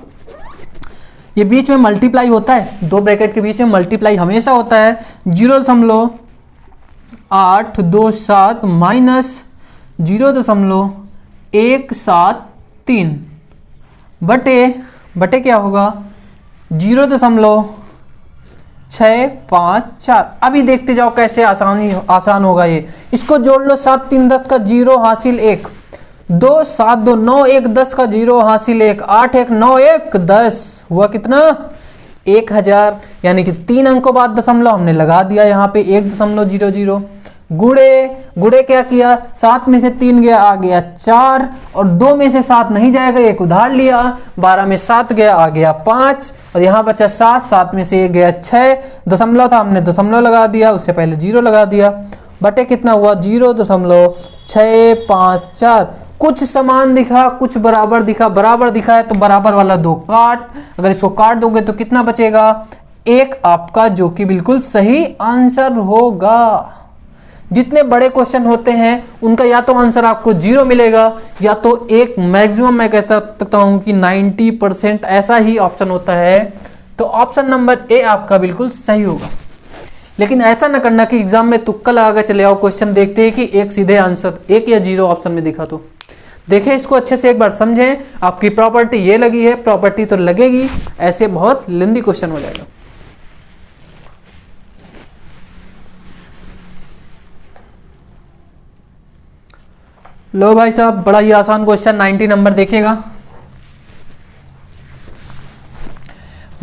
ये बीच में मल्टीप्लाई होता है, दो ब्रैकेट के बीच में मल्टीप्लाई हमेशा होता है। 0.827 माइनस 0.173 बटे क्या होगा 0.654। अभी देखते जाओ कैसे आसान होगा ये। इसको जोड़ लो, 7 3 10 का 0 हासिल 1, 2 7 2 9 1 10 का 0 हासिल 1, 8 1 9 1 10, हुआ कितना 1000। यानी कि 3 अंकों बाद दशमलव हमने लगा दिया यहाँ पे 1.00। गुड़े क्या किया, 7 में से 3 गया आ गया 4, और 2 में से 7 नहीं जाएगा, एक उधार लिया, 12 में 7 गया आ गया 5, और यहाँ बचा 7 में से 1 गया 6, दशमलव था हमने दशमलव लगा दिया, उससे पहले 0 लगा दिया, बटे कितना हुआ 0.654। कुछ समान दिखा कुछ बराबर दिखा, बराबर दिखा है तो बराबर वाला 2 काट, अगर इसको काट दोगे तो कितना बचेगा 1 आपका, जो कि बिल्कुल सही आंसर होगा। जितने बड़े क्वेश्चन होते हैं उनका या तो आंसर आपको 0 मिलेगा, या तो एक मैक्सिमम मैं कह सकता हूं कि 90% ऐसा ही ऑप्शन होता है। तो ऑप्शन नंबर ए आपका बिल्कुल सही होगा। लेकिन ऐसा ना करना कि एग्जाम में तुक्का लगा के चले आओ, क्वेश्चन देखते हैं कि एक सीधे आंसर 1 या 0 ऑप्शन में दिखा। तो देखें इसको अच्छे से एक बार समझें। आपकी प्रॉपर्टी ये लगी है, प्रॉपर्टी तो लगेगी, ऐसे बहुत लेंदी क्वेश्चन हो जाएगा। लो भाई साहब, बड़ा ही आसान क्वेश्चन 90 नंबर देखिएगा।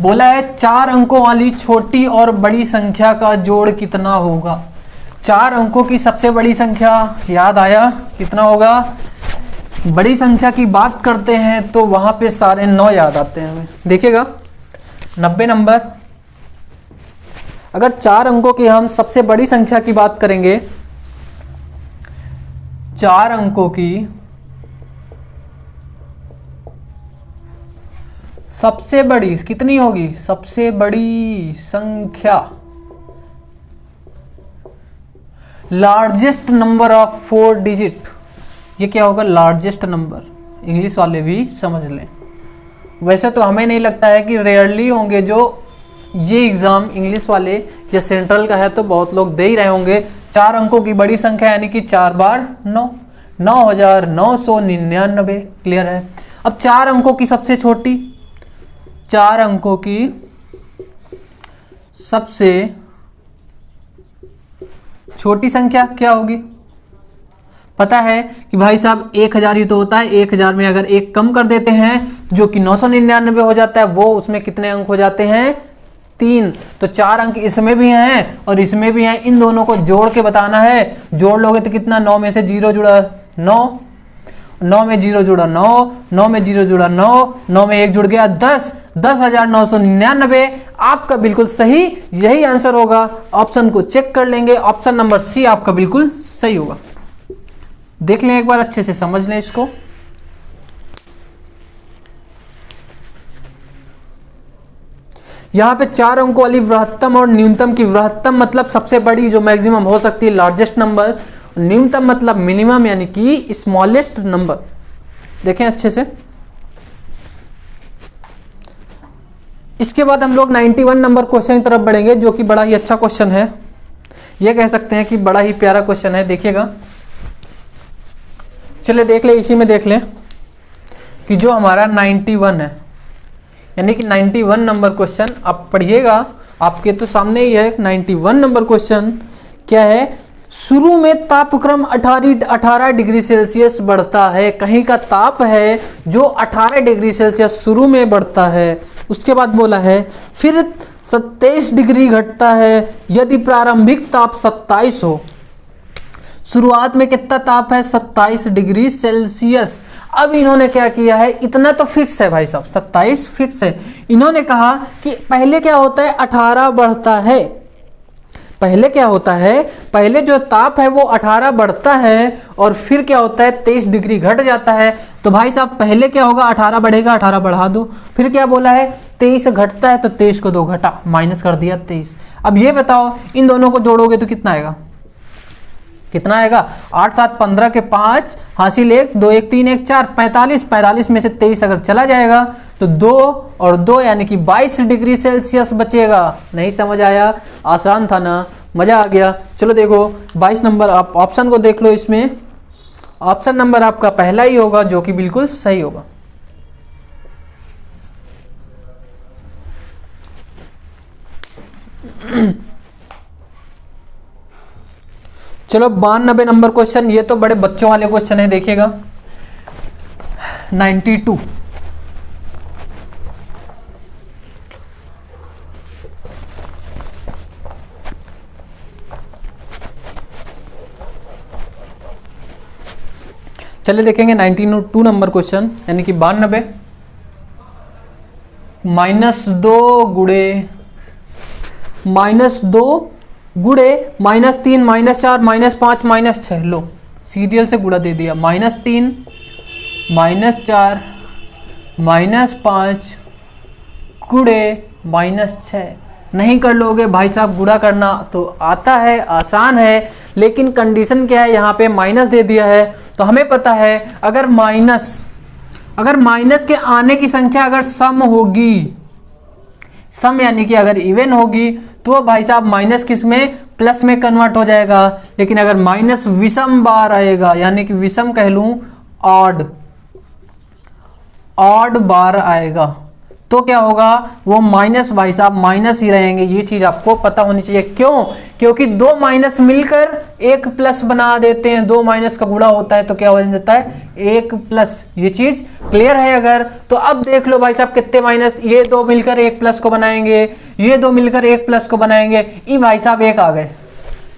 बोला है 4 अंकों वाली छोटी और बड़ी संख्या का जोड़ कितना होगा। 4 अंकों की सबसे बड़ी संख्या याद आया कितना होगा। बड़ी संख्या की बात करते हैं तो वहां पे सारे 9 याद आते हैं हमें। देखिएगा 90 नंबर, अगर 4 अंकों की हम सबसे बड़ी संख्या की बात करेंगे, 4 अंकों की सबसे बड़ी कितनी होगी, सबसे बड़ी संख्या, लार्जेस्ट नंबर ऑफ 4 डिजिट, ये क्या होगा लार्जेस्ट नंबर। इंग्लिश वाले भी समझ लें। वैसे तो हमें नहीं लगता है कि रेयरली होंगे जो ये एग्जाम इंग्लिश वाले या सेंट्रल का है, तो बहुत लोग दे ही रहे होंगे। 4 अंकों की बड़ी संख्या यानी कि 4 बार 9, 9999, क्लियर है। अब 4 अंकों की सबसे छोटी, 4 अंकों की सबसे छोटी संख्या क्या होगी। पता है कि भाई साहब 1000 ही तो होता है, 1000 में अगर एक कम कर देते हैं जो कि 999 हो जाता है, वो उसमें कितने अंक हो जाते हैं 3। तो 4 अंक इसमें भी हैं और इसमें भी हैं, इन दोनों को जोड़ के बताना है। जोड़ लोगे तो कितना, 9 में से 0 जुड़ा 9, 9 में 0 जुड़ा 9, 9 में 0 जुड़ा 9, 9 में 1 जुड़ गया 10, 10,999 आपका बिल्कुल सही यही आंसर होगा। ऑप्शन को चेक कर लेंगे, ऑप्शन नंबर सी आपका बिल्कुल सही होगा। देख लें एक बार अच्छे से समझ लें इसको। यहां पे 4 अंकों वाली वृहत्तम और न्यूनतम की वृहत्तम मतलब सबसे बड़ी जो मैक्सिमम हो सकती है, लार्जेस्ट नंबर। न्यूनतम मतलब मिनिमम यानी कि स्मॉलेस्ट नंबर। देखें अच्छे से। इसके बाद हम लोग 91 नंबर क्वेश्चन की तरफ बढ़ेंगे, जो कि बड़ा ही अच्छा क्वेश्चन है। यह कह सकते हैं कि बड़ा ही प्यारा क्वेश्चन है। देखिएगा, चलिए देख ले, इसी में देख लें कि जो हमारा 91 है, यानी कि 91 नंबर क्वेश्चन आप पढ़िएगा, आपके तो सामने ही है। 91 नंबर क्वेश्चन क्या है, शुरू में तापक्रम 18 डिग्री सेल्सियस बढ़ता है, कहीं का ताप है जो 18 डिग्री सेल्सियस शुरू में बढ़ता है। उसके बाद बोला है फिर 27 डिग्री घटता है यदि प्रारंभिक ताप 27 हो। शुरुआत में कितना ताप है? 27 डिग्री सेल्सियस। अब इन्होंने क्या किया है, इतना तो फिक्स है भाई साहब, 27 फिक्स है। इन्होंने कहा कि पहले क्या होता है, 18 बढ़ता है। पहले क्या होता है, पहले जो ताप है वो 18 बढ़ता है और फिर क्या होता है 23 डिग्री घट जाता है। तो भाई साहब पहले क्या होगा, 18 बढ़ेगा, 18 बढ़ा दो, फिर क्या बोला है 23 घटता है तो 23 को 2 घटा, माइनस कर दिया 23। अब ये बताओ इन दोनों को जोड़ोगे तो कितना आएगा, कितना आएगा? 8 7 15 के 5 हासिल 1 2 1 3 1 4 45 में से 23 अगर चला जाएगा तो 2 और 2 यानी कि 22 डिग्री सेल्सियस बचेगा। नहीं समझ आया? आसान था ना, मजा आ गया। चलो देखो 22 नंबर, आप ऑप्शन को देख लो, इसमें ऑप्शन नंबर आपका पहला ही होगा जो कि बिल्कुल सही होगा। चलो 92 नंबर क्वेश्चन, ये तो बड़े बच्चों वाले क्वेश्चन है, देखिएगा 92। चलिए देखेंगे 92 नंबर क्वेश्चन, यानी कि 92 -2 गुड़े -3 -4 -5 -6, लो सीरियल से गुड़ा दे दिया। -3 -4 -5 गुड़े -6। नहीं कर लोगे भाई साहब, गुड़ा करना तो आता है, आसान है, लेकिन कंडीशन क्या है, यहाँ पे माइनस दे दिया है। तो हमें पता है अगर माइनस के आने की संख्या अगर सम होगी, सम यानी कि अगर इवन होगी तो भाई साहब माइनस किस में, प्लस में कन्वर्ट हो जाएगा। लेकिन अगर माइनस विषम बार आएगा, यानी कि विषम कह लूं, ऑड बार आएगा, तो क्या होगा, वो माइनस भाई साहब माइनस ही रहेंगे। ये चीज आपको पता होनी चाहिए। क्यों? क्योंकि 2 माइनस मिलकर 1 प्लस बना देते हैं। 2 माइनस का गुणा होता है तो क्या हो जाता है, 1 प्लस। ये चीज क्लियर है अगर? तो अब देख लो भाई साहब कितने माइनस, ये 2 मिलकर 1 प्लस को बनाएंगे, ये 2 मिलकर 1 प्लस को बनाएंगे, ये भाई साहब 1 आ गए,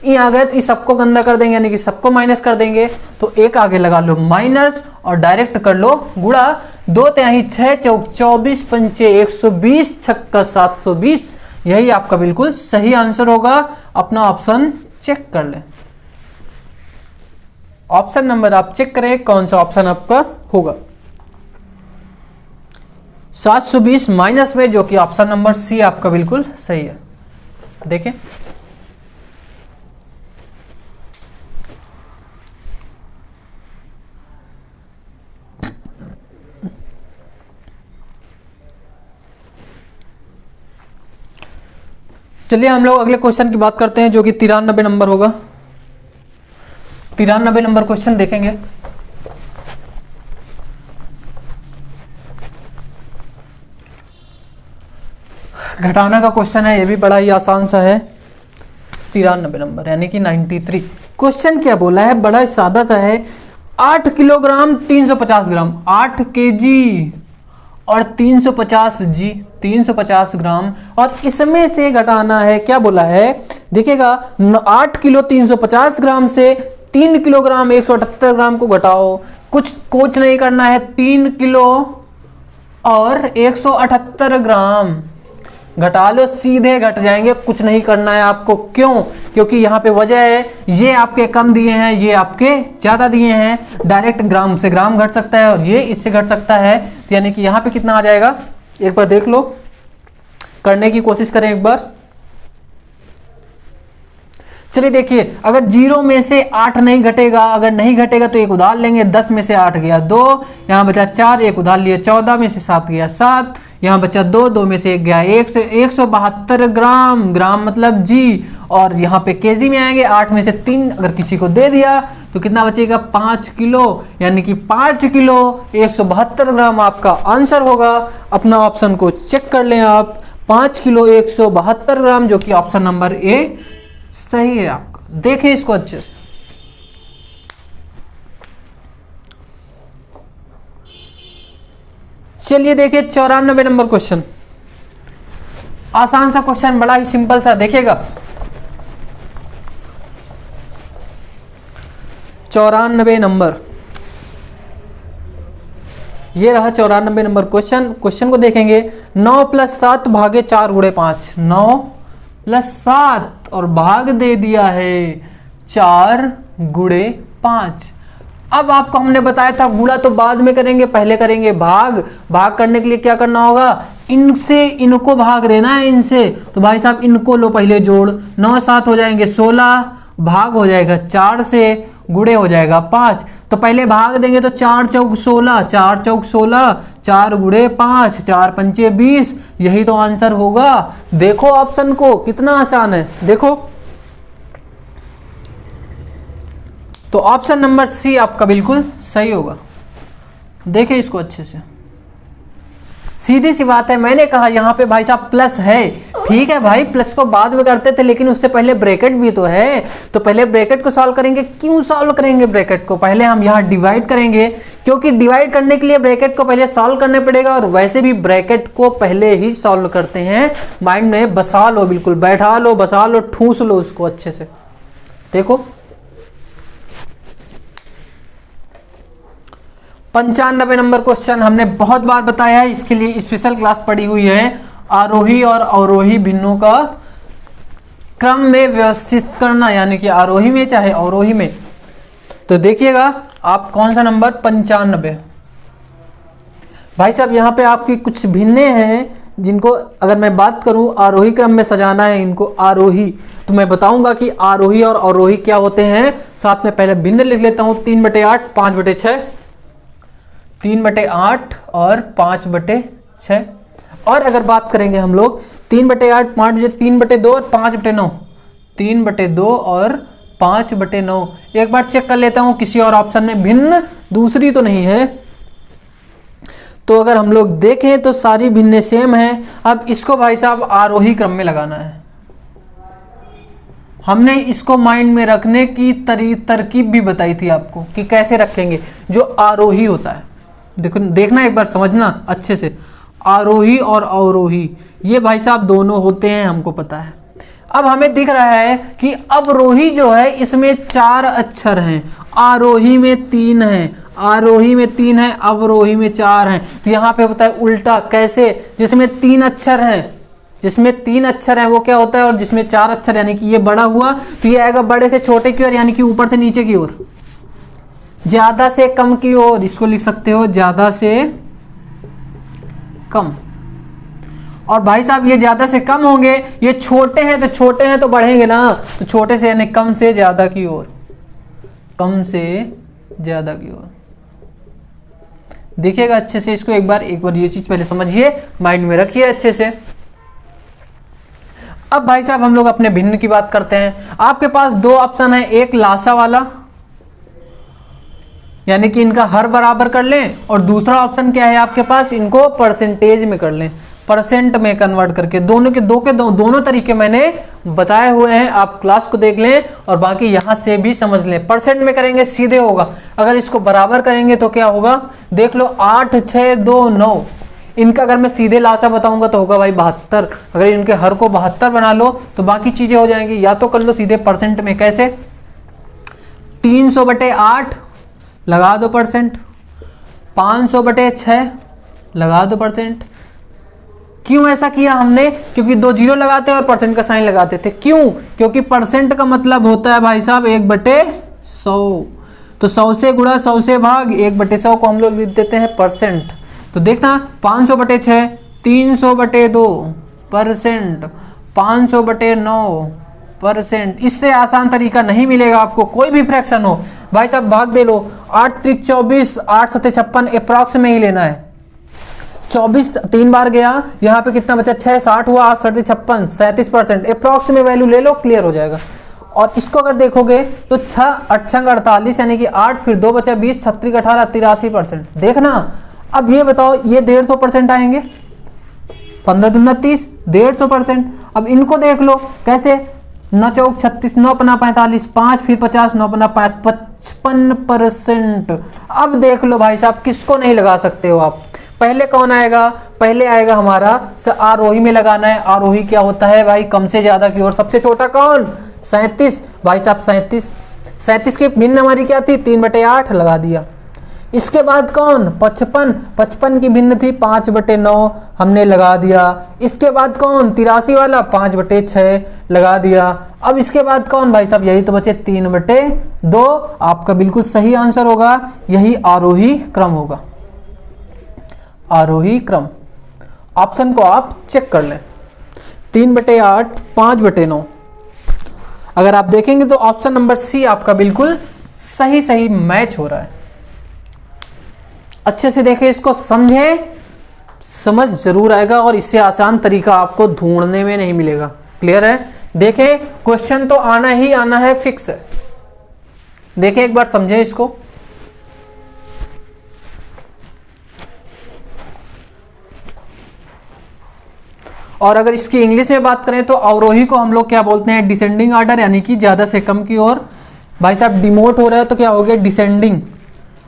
ये आ गए, तो इस सबको गंदा कर देंगे, यानी कि सबको माइनस कर देंगे। तो 1 आगे लगा लो माइनस और डायरेक्ट कर लो गुणा। 2 तिहाई 6 चौक 24 पंचे 120 छक्का 720। यही आपका बिल्कुल सही आंसर होगा। अपना ऑप्शन चेक कर ले, ऑप्शन नंबर आप चेक करें कौन सा ऑप्शन आपका होगा। 720 माइनस में, जो कि ऑप्शन नंबर सी आपका बिल्कुल सही है। देखें चलिए हम लोग अगले क्वेश्चन की बात करते हैं, जो कि 93 नंबर होगा। 93 नंबर क्वेश्चन देखेंगे। घटाना का क्वेश्चन है, ये भी बड़ा ही आसान सा है। 93 नंबर यानी कि 93। क्वेश्चन क्या बोला है, बड़ा ही सादा सा है। 8 किलोग्राम 350 ग्राम, 8 केजी और 350 जी, 350 ग्राम, और इसमें से घटाना है। क्या बोला है, देखिएगा 8 किलो 350 ग्राम से 3 किलोग्राम 178 ग्राम को घटाओ। कुछ नहीं करना है, 3 किलो और 178 ग्राम घटा लो, सीधे घट जाएंगे। कुछ नहीं करना है आपको। क्यों? क्योंकि यहाँ पे वजह है, ये आपके कम दिए हैं, ये आपके ज़्यादा दिए हैं। डायरेक्ट ग्राम से ग्राम घट सकता है और ये इससे घट सकता है, यानी कि यहाँ पे कितना आ जाएगा, एक बार देख लो, करने की कोशिश करें एक बार। चलिए देखिए, अगर 0 में से 8 नहीं घटेगा, अगर नहीं घटेगा तो एक उधार लेंगे। 10 में से 8 गया 2, यहाँ बचा 4, एक उधार लिए 14 में से 7 गया 7, यहाँ बचा 2, 2 में से 1 गया 172 ग्राम, ग्राम मतलब जी, और यहाँ पे केजी में आएंगे। 8 में से 3 अगर किसी को दे दिया तो कितना बचेगा, 5 किलो, यानी कि 5 किलो 172 ग्राम आपका आंसर होगा। अपना ऑप्शन को चेक कर लें आप, 5 किलो 172 ग्राम, जो कि ऑप्शन नंबर ए सही है आपका। देखें इसको अच्छे से। चलिए देखिए 94 नंबर क्वेश्चन, आसान सा क्वेश्चन, बड़ा ही सिंपल सा, देखिएगा 94 नंबर, ये रहा 94 नंबर क्वेश्चन। क्वेश्चन को देखेंगे, 9 + 7 भागे 4 × 5, 9 + 7 और भाग दे दिया है 4 × 5। अब आपको हमने बताया था गुणा तो बाद में करेंगे, पहले करेंगे भाग। भाग करने के लिए क्या करना होगा, इनसे इनको भाग देना है इनसे। तो भाई साहब इनको लो पहले जोड़, 9 7 हो जाएंगे 16, भाग हो जाएगा 4 से, गुणे हो जाएगा 5। तो पहले भाग देंगे तो 4 चौक 16, 4 चौक 16, 4 × 5, 4 पंचे 20, यही तो आंसर होगा। देखो ऑप्शन को, कितना आसान है, देखो। तो ऑप्शन नंबर सी आपका बिल्कुल सही होगा। देखें इसको अच्छे से, सीधी सी बात है। मैंने कहा यहाँ पे भाई साहब प्लस है, ठीक है भाई, प्लस को बाद में करते थे लेकिन उससे पहले ब्रैकेट भी तो है, तो पहले ब्रैकेट को सॉल्व करेंगे। क्यों सॉल्व करेंगे ब्रैकेट को, पहले हम यहाँ डिवाइड करेंगे, क्योंकि डिवाइड करने के लिए ब्रैकेट को पहले सॉल्व करना पड़ेगा। और वैसे भी ब्रैकेट को पहले ही सॉल्व करते हैं, माइंड में बसा लो, बिल्कुल बैठा लो, बसा लो, ठूस लो उसको अच्छे से। देखो 95 नंबर क्वेश्चन हमने बहुत बार बताया है, इसके लिए स्पेशल क्लास पड़ी हुई है। आरोही और अवरोही भिन्नों का क्रम में व्यवस्थित करना, यानी कि आरोही में चाहे अवरोही में। तो देखिएगा आप कौन सा नंबर, 95। भाई साहब यहाँ पे आपकी कुछ भिन्ने हैं जिनको अगर मैं बात करूं आरोही क्रम में सजाना है इनको आरोही, तो मैं बताऊंगा कि आरोही और अवरोही क्या होते हैं। साथ में पहले भिन्न लिख लेता हूं, 3/8, 5/6, 3/8 और 5/6। और अगर बात करेंगे हम लोग 3/8, 3/2 और 5/9, 3/2 और 5/9। एक बार चेक कर लेता हूं किसी और ऑप्शन में भिन्न दूसरी तो नहीं है। तो अगर हम लोग देखें तो सारी भिन्ने सेम हैं। अब इसको भाई साहब आरोही क्रम में लगाना है। हमने इसको माइंड में रखने की तरकीब भी बताई थी आपको कि कैसे रखेंगे। जो आरोही होता है, देखो देखना एक बार, समझना अच्छे से। आरोही और अवरोही ये भाई साहब दोनों होते हैं, हमको पता है। अब हमें दिख रहा है कि अवरोही जो है इसमें 4 अक्षर हैं, आरोही में 3 हैं, आरोही में 3 है, अवरोही में 4 हैं। तो यहाँ पे होता है उल्टा, कैसे, जिसमें 3 अक्षर हैं, जिसमें 3 अक्षर हैं वो क्या होता है, और जिसमें 4 अक्षर, यानी कि ये बड़ा हुआ तो ये आएगा बड़े से छोटे की ओर, यानी कि ऊपर से नीचे की ओर, ज्यादा से कम की ओर। इसको लिख सकते हो ज्यादा से कम। और भाई साहब ये ज्यादा से कम होंगे, ये छोटे हैं तो छोटे हैं तो बढ़ेंगे ना, तो छोटे से यानी कम से ज्यादा की ओर, कम से ज्यादा की ओर। देखिएगा अच्छे से इसको, एक बार ये चीज पहले समझिए, माइंड में रखिए अच्छे से। अब भाई साहब हम लोग अपने भिन्न की बात करते हैं। आपके पास 2 ऑप्शन है, एक लासा वाला यानी कि इनका हर बराबर कर लें, और दूसरा ऑप्शन क्या है आपके पास, इनको परसेंटेज में कर लें, परसेंट में कन्वर्ट करके। दोनों के दोनों तरीके मैंने बताए हुए हैं, आप क्लास को देख लें और बाकी यहां से भी समझ लें। परसेंट में करेंगे सीधे होगा, अगर इसको बराबर करेंगे तो क्या होगा, देख लो 8 6 2 9। इनका अगर मैं सीधे लासा बताऊंगा तो होगा भाई 72। अगर इनके हर को 72 बना लो तो बाकी चीजें हो जाएंगी। या तो कर लो सीधे परसेंट में, कैसे, 300/8 लगा दो परसेंट, 500/6 लगा दो परसेंट। क्यों ऐसा किया हमने, क्योंकि 2 जीरो लगाते और परसेंट का साइन लगाते थे। क्यों, क्योंकि परसेंट का मतलब होता है भाई साहब 1/100। तो 100 से गुणा 100 से भाग 1/100 को हम लोग लिख देते हैं परसेंट। तो देखना 500/6, 300/2 परसेंट, 500/9 परसेंट। इससे आसान तरीका नहीं मिलेगा आपको, कोई भी फ्रैक्शन हो भाई साहब भाग दे लो। 8 3 24, 8 7 56, अप्रॉक्स में ही लेना है। 24 3 बार गया, यहाँ पे कितना बचा, 6 60 हुआ, 8 7 56, 37%। अप्रॉक्स में वैल्यू ले लो, क्लियर हो जाएगा। और इसको अगर देखोगे तो 6 8 6 48, यानी कि 8 फिर 2 बचा 20, 36 18 83%। देखना अब ये बताओ, ये 150% आएंगे, 15 दूना 30, 150%। अब इनको देख लो कैसे, 9 चौक 36, 9 पन्ना 45, 5 फिर 50, 9 पन्ना 55%। अब देख लो भाई साहब, किसको नहीं लगा सकते हो आप। पहले कौन आएगा, पहले आएगा हमारा आरोही में लगाना है। आरोही क्या होता है भाई, कम से ज्यादा की ओर। सबसे छोटा कौन, 37 भाई साहब, 37 की भिन्न हमारी क्या थी, 3/8 लगा दिया। इसके बाद कौन, 55 की भिन्न थी 5/9 हमने लगा दिया। इसके बाद कौन, 83 वाला 5/6 लगा दिया। अब इसके बाद कौन भाई साहब, यही तो बचे 3/2। आपका बिल्कुल सही आंसर होगा, यही आरोही क्रम होगा, आरोही क्रम। ऑप्शन को आप चेक कर लें, 3/8, 5/9। अगर आप देखेंगे तो ऑप्शन नंबर सी आपका बिल्कुल सही मैच हो रहा है। अच्छे से देखें इसको, समझें, समझ जरूर आएगा और इससे आसान तरीका आपको ढूंढने में नहीं मिलेगा। क्लियर है। देखें क्वेश्चन तो आना ही आना है, फिक्स है। देखें एक बार, समझें इसको। और अगर इसकी इंग्लिश में बात करें तो अवरोही को हम लोग क्या बोलते हैं, डिसेंडिंग ऑर्डर, यानी कि ज्यादा से कम की ओर। भाई साहब डिमोट हो रहा है तो क्या हो गया,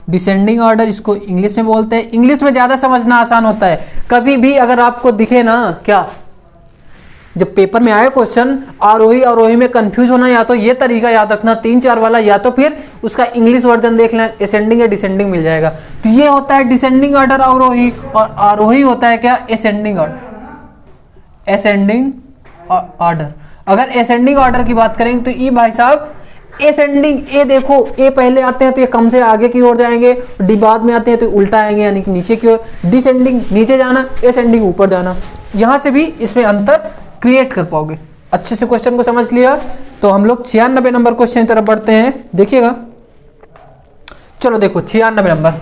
डिसेंडिंग ऑर्डर, इसको इंग्लिश में बोलते हैं। इंग्लिश में ज्यादा समझना आसान होता है। कभी भी अगर आपको दिखे ना, क्या जब पेपर में आए क्वेश्चन आरोही में कंफ्यूज होना, या तो ये तरीका याद रखना 3-4 वाला, या तो फिर उसका इंग्लिश वर्जन देख लें, असेंडिंग या डिसेंडिंग मिल जाएगा। तो ये होता है डिसेंडिंग ऑर्डर अवरोही, और आरोही होता है क्या, असेंडिंग ऑर्डर, असेंडिंग ऑर्डर। अगर असेंडिंग ऑर्डर की बात करेंगे तो ये भाई साहब असेंडिंग, ए देखो, ए पहले आते हैं तो ये कम से आगे की ओर जाएंगे, डी बाद में आते हैं तो उल्टा आएंगे, यानी कि नीचे की ओर। डिसेंडिंग नीचे जाना, असेंडिंग ऊपर जाना। यहां से भी इसमें अंतर क्रिएट कर पाओगे। अच्छे से क्वेश्चन को समझ लिया तो हम लोग 96 नंबर क्वेश्चन की तरफ बढ़ते हैं। देखिएगा, चलो देखो 96 नंबर।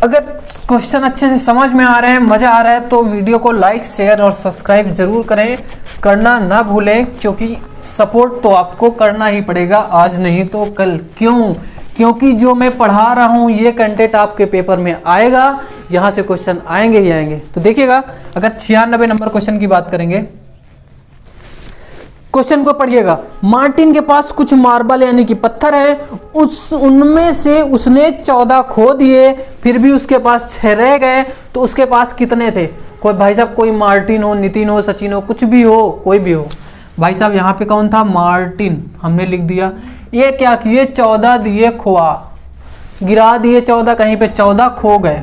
अगर क्वेश्चन अच्छे से समझ में आ रहे हैं, मजा आ रहा है, तो वीडियो को लाइक, शेयर और सब्सक्राइब जरूर करें, करना ना भूलें, क्योंकि सपोर्ट तो आपको करना ही पड़ेगा, आज नहीं तो कल। क्यों, क्योंकि जो मैं पढ़ा रहा हूं ये कंटेंट आपके पेपर में आएगा, यहां से क्वेश्चन आएंगे ही आएंगे। तो देखिएगा, अगर 96 नंबर क्वेश्चन की बात करेंगे, क्वेश्चन को पढ़िएगा। मार्टिन के पास कुछ मार्बल यानी कि पत्थर है, उनमें से उसने 14 खो दिए, फिर भी उसके पास 6 रह गए, तो उसके पास कितने थे। कोई भाई साहब, कोई मार्टिन हो, नितिन हो, सचिन हो, कुछ भी हो, कोई भी हो। भाई साहब यहाँ पे कौन था, मार्टिन, हमने लिख दिया। ये क्या किए, 14 दिए खोआ, गिरा दिए 14, कहीं पे 14 खो गए,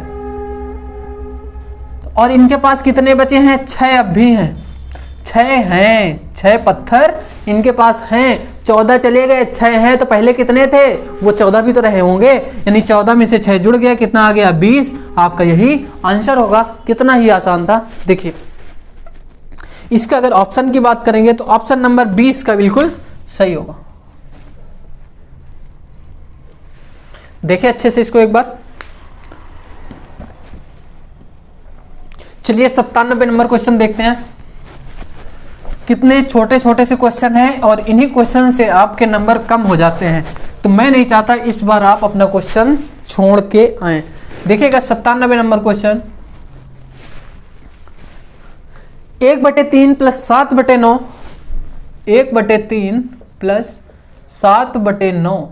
और इनके पास कितने बचे हैं, 6 अब भी हैं, 6 हैं, 6 पत्थर इनके पास हैं। 14 चले गए, 6 हैं, तो पहले कितने थे, वो 14 भी तो रहे होंगे, यानी 14 में से 6 जुड़ गया, कितना आ गया, 20। आपका यही आंसर होगा। कितना ही आसान था। देखिए इसका अगर ऑप्शन की बात करेंगे तो ऑप्शन नंबर 20 का बिल्कुल सही होगा। देखिए अच्छे से इसको एक बार। चलिए 97 नंबर क्वेश्चन देखते हैं। कितने छोटे छोटे से क्वेश्चन हैं और इन्हीं क्वेश्चन से आपके नंबर कम हो जाते हैं, तो मैं नहीं चाहता इस बार आप अपना क्वेश्चन छोड़ के आए। देखिएगा 97 नंबर क्वेश्चन, 1/3 + 7/9, 1/3 + 7/9,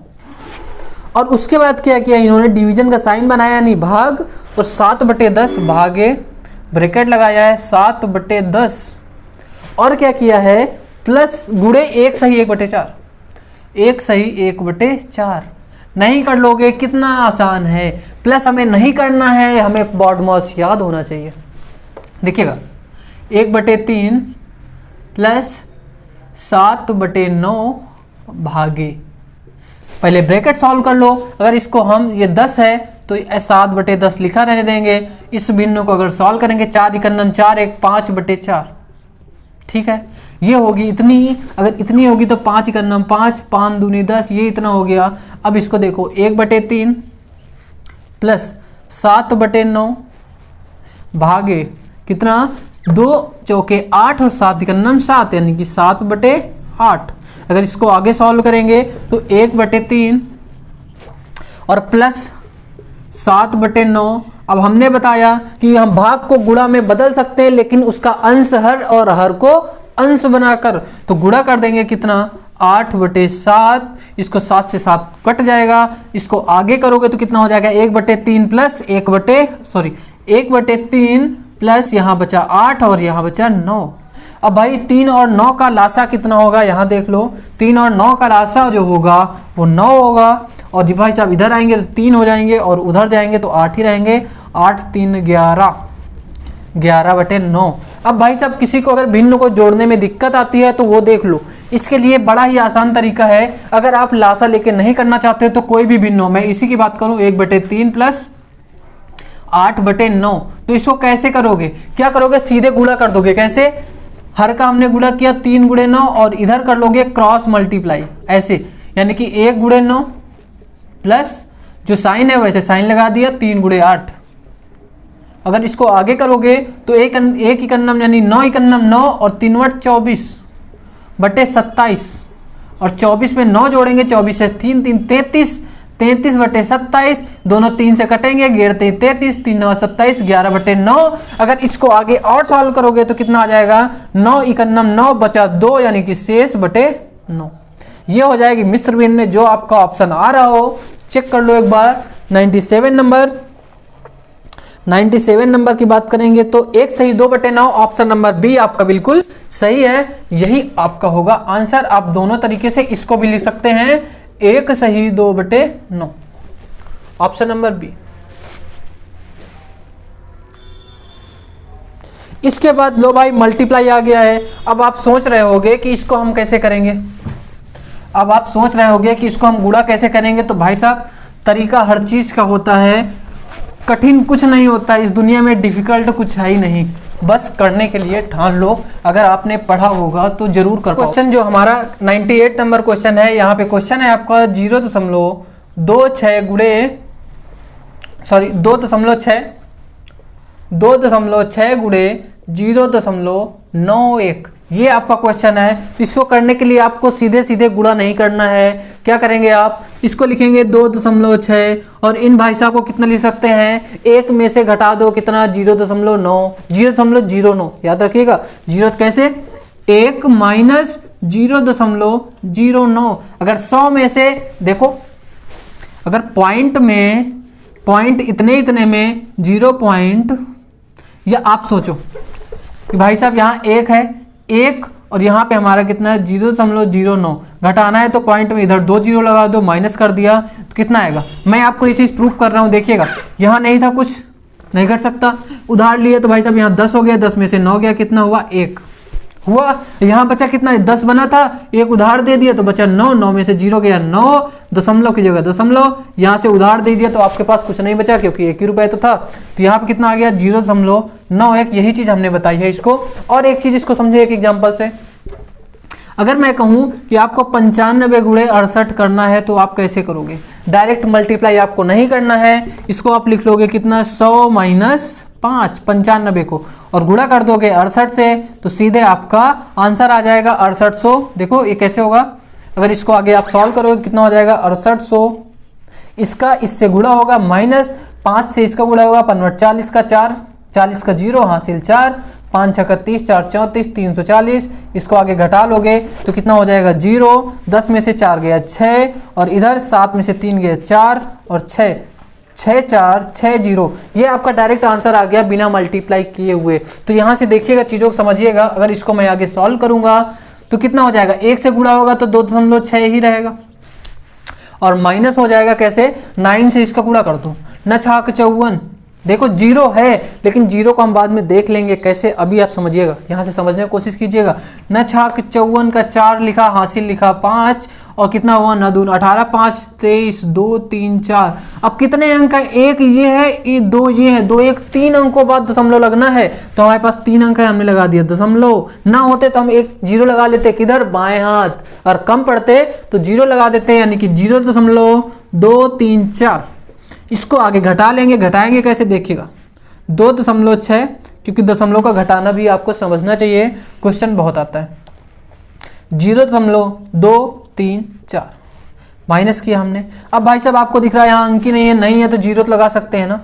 और उसके बाद क्या किया इन्होंने, डिवीजन का साइन बनाया, यानी भाग, और 7/10 भागे, ब्रैकेट लगाया है 7/10, और क्या किया है, प्लस गुणे 1 सही 1/4, 1 सही 1/4। नहीं कर लोगे, कितना आसान है। प्लस हमें नहीं करना है, हमें बॉडमॉस याद होना चाहिए। देखिएगा 1/3 + 7/9 भागे, पहले ब्रैकेट सॉल्व कर लो। अगर इसको हम, ये 10 है तो 7/10 लिखा रहने देंगे। इस बिंदु को अगर सॉल्व करेंगे, 4 × 4 = 5/4, ठीक है। ये होगी इतनी, अगर इतनी होगी तो 5 × 5, 5 दूनी 10, ये इतना हो गया। अब इसको देखो 1/3 + 7/9 भागे कितना, 2 चौके 8 और 7 × 7, यानी कि 7/8। अगर इसको आगे सॉल्व करेंगे तो 1/3 और प्लस 7/9। अब हमने बताया कि हम भाग को गुणा में बदल सकते हैं, लेकिन उसका अंश हर और हर को अंश बनाकर तो गुणा कर देंगे कितना 8/7, इसको 7 से 7 कट जाएगा, इसको आगे करोगे तो कितना हो जाएगा 1/3 प्लस 1/3 प्लस यहाँ बचा 8 और यहाँ बचा 9। अब भाई 3 और 9 का लासा कितना होगा, यहाँ देख लो 3 और 9 का लासा जो होगा वो 9 होगा। और जी भाई साहब इधर आएंगे तो 3 हो जाएंगे और उधर जाएंगे तो 8 ही रहेंगे, 8 3 11, 11/9। अब भाई साहब किसी को अगर भिन्न को जोड़ने में दिक्कत आती है तो वो देख लो, इसके लिए बड़ा ही आसान तरीका है। अगर आप लासा लेके नहीं करना चाहते तो कोई भी भिन्न हो, मैं इसी की बात करूं 1/3 प्लस 8/9, तो इसको कैसे करोगे, क्या करोगे, सीधे गुणा कर दोगे। कैसे, हर का हमने गुणा किया 3 × 9 और इधर कर लोगे क्रॉस मल्टीप्लाई ऐसे, यानी कि 1 × 9 प्लस जो साइन है वैसे साइन लगा दिया 3 × 8। अगर इसको आगे करोगे तो एक इकन्नम यानी 9 इकन्नम 9 और 3 × 24/27 और 24 में 9 जोड़ेंगे, 24 से 3 3 33, 33/27, दोनों 3 से कटेंगे, 11 33, 3 9 27, 11/9। अगर इसको आगे और सॉल्व करोगे तो कितना आ जाएगा 9 इकन्नम 9 बचा 2 यानी कि शेष बटे 9। ये हो जाएगी मिश्र भिन्न। जो आपका ऑप्शन आ रहा हो चेक कर लो एक बार। 97 नंबर की बात करेंगे तो 1 सही 2/9, ऑप्शन नंबर बी आपका बिल्कुल सही है, यही आपका होगा आंसर। आप दोनों तरीके से इसको भी लिख सकते हैं, 1 सही 2/9, ऑप्शन नंबर बी। इसके बाद लो भाई मल्टीप्लाई आ गया है। अब आप सोच रहे होंगे कि इसको हम कैसे करेंगे, अब आप सोच रहे होंगे कि इसको हम गुणा कैसे करेंगे। तो भाई साहब तरीका हर चीज का होता है, कठिन कुछ नहीं होता इस दुनिया में, डिफिकल्ट कुछ है ही नहीं, बस करने के लिए ठान लो। अगर आपने पढ़ा होगा तो जरूर कर पाओ। क्वेश्चन जो हमारा 98 नंबर क्वेश्चन है, यहाँ पे क्वेश्चन है आपका 0.26 गुणे 2.6 गुणे 0.91, ये आपका क्वेश्चन है। इसको करने के लिए आपको सीधे सीधे गुणा नहीं करना है। क्या करेंगे आप, इसको लिखेंगे 2.6 और इन भाई साहब को कितना लिख सकते हैं, 1 में से घटा दो कितना 0.9, याद रखिएगा। 0 कैसे, 1 माइनस 0.09। अगर 100 में से देखो, अगर पॉइंट इतने में 0 पॉइंट, या आप सोचो कि भाई साहब यहाँ 1 है, 1 और यहाँ पे हमारा कितना है 0.09, घटाना है तो पॉइंट में इधर 2 0 लगा दो, माइनस कर दिया तो कितना आएगा। मैं आपको ये चीज़ प्रूफ कर रहा हूँ, देखिएगा यहाँ नहीं था कुछ, नहीं घट सकता, उधार लिए तो भाई साहब यहाँ 10 हो गया, 10 में से 9 गया, कितना हुआ 1 हुआ। यहाँ बचा कितना, 10 बना था, 1 उधार दे दिया तो बचा 9, 9 में से 0 गया, 9 दशमलव की जगह दशमलव, यहाँ से उधार दे दिया तो आपके पास कुछ नहीं बचा क्योंकि 1 ही रुपए तो था, तो यहाँ पे कितना आ गया 0.91। यही चीज हमने बताई है इसको। और एक चीज इसको समझे एक एग्जांपल से, अगर मैं कहूँ कि आपको 95 गुणे 68 करना है तो आप कैसे करोगे, डायरेक्ट मल्टीप्लाई आपको नहीं करना है, इसको आप लिख लोगे कितना 100 माइनस 5, 95 को और गुणा कर दोगे 68 से तो सीधे आपका आंसर आ जाएगा 6800। देखो ये कैसे होगा, अगर इसको आगे आप सॉल्व करोगे तो कितना हो जाएगा 6800, इसका इससे गुणा होगा माइनस 5 से इसका गुणा होगा 55, 40 का 4, 40 का 0 हासिल 4, 5 6 30, 4 34, 340, इसको आगे घटा लोगे तो कितना हो जाएगा 0, 10 में से 4 गया 6 और इधर 7 में से 3 गया 4 और 6, 6 4 6 0, ये आपका डायरेक्ट आंसर आ गया बिना मल्टीप्लाई किए हुए। तो यहाँ से देखिएगा, चीज़ों को समझिएगा। अगर इसको मैं आगे सॉल्व करूँगा तो कितना हो जाएगा, 1 से गुणा होगा तो 2.6 ही रहेगा और माइनस हो जाएगा कैसे, 9 से इसका गुणा कर दो, न 6 54। देखो 0 है लेकिन 0 को हम बाद में देख लेंगे कैसे, अभी आप समझिएगा, यहाँ से समझने की कोशिश कीजिएगा। न 6 54 का 4 लिखा, हासिल लिखा 5 और कितना हुआ 9 दून 18, 5 23, 2 3 4। अब कितने अंक है, 1 ये है, 2 ये है, 2 1 3 अंकों बाद दशमलव लगना है तो हमारे पास 3 अंक है, हमने लगा दिया दशमलव। ना होते तो हम 1 0 लगा लेते, किधर बाएं हाथ, और कम पड़ते तो 0 लगा देते यानी कि 0.234। इसको आगे घटा लेंगे, घटाएंगे कैसे देखिएगा 2.6, क्योंकि दशमलव का घटाना भी आपको समझना चाहिए, क्वेश्चन बहुत आता है। 0.234 माइनस किया हमने। अब भाई साहब आपको दिख रहा है यहाँ अंक ही नहीं है, नहीं है तो 0 तो लगा सकते हैं ना।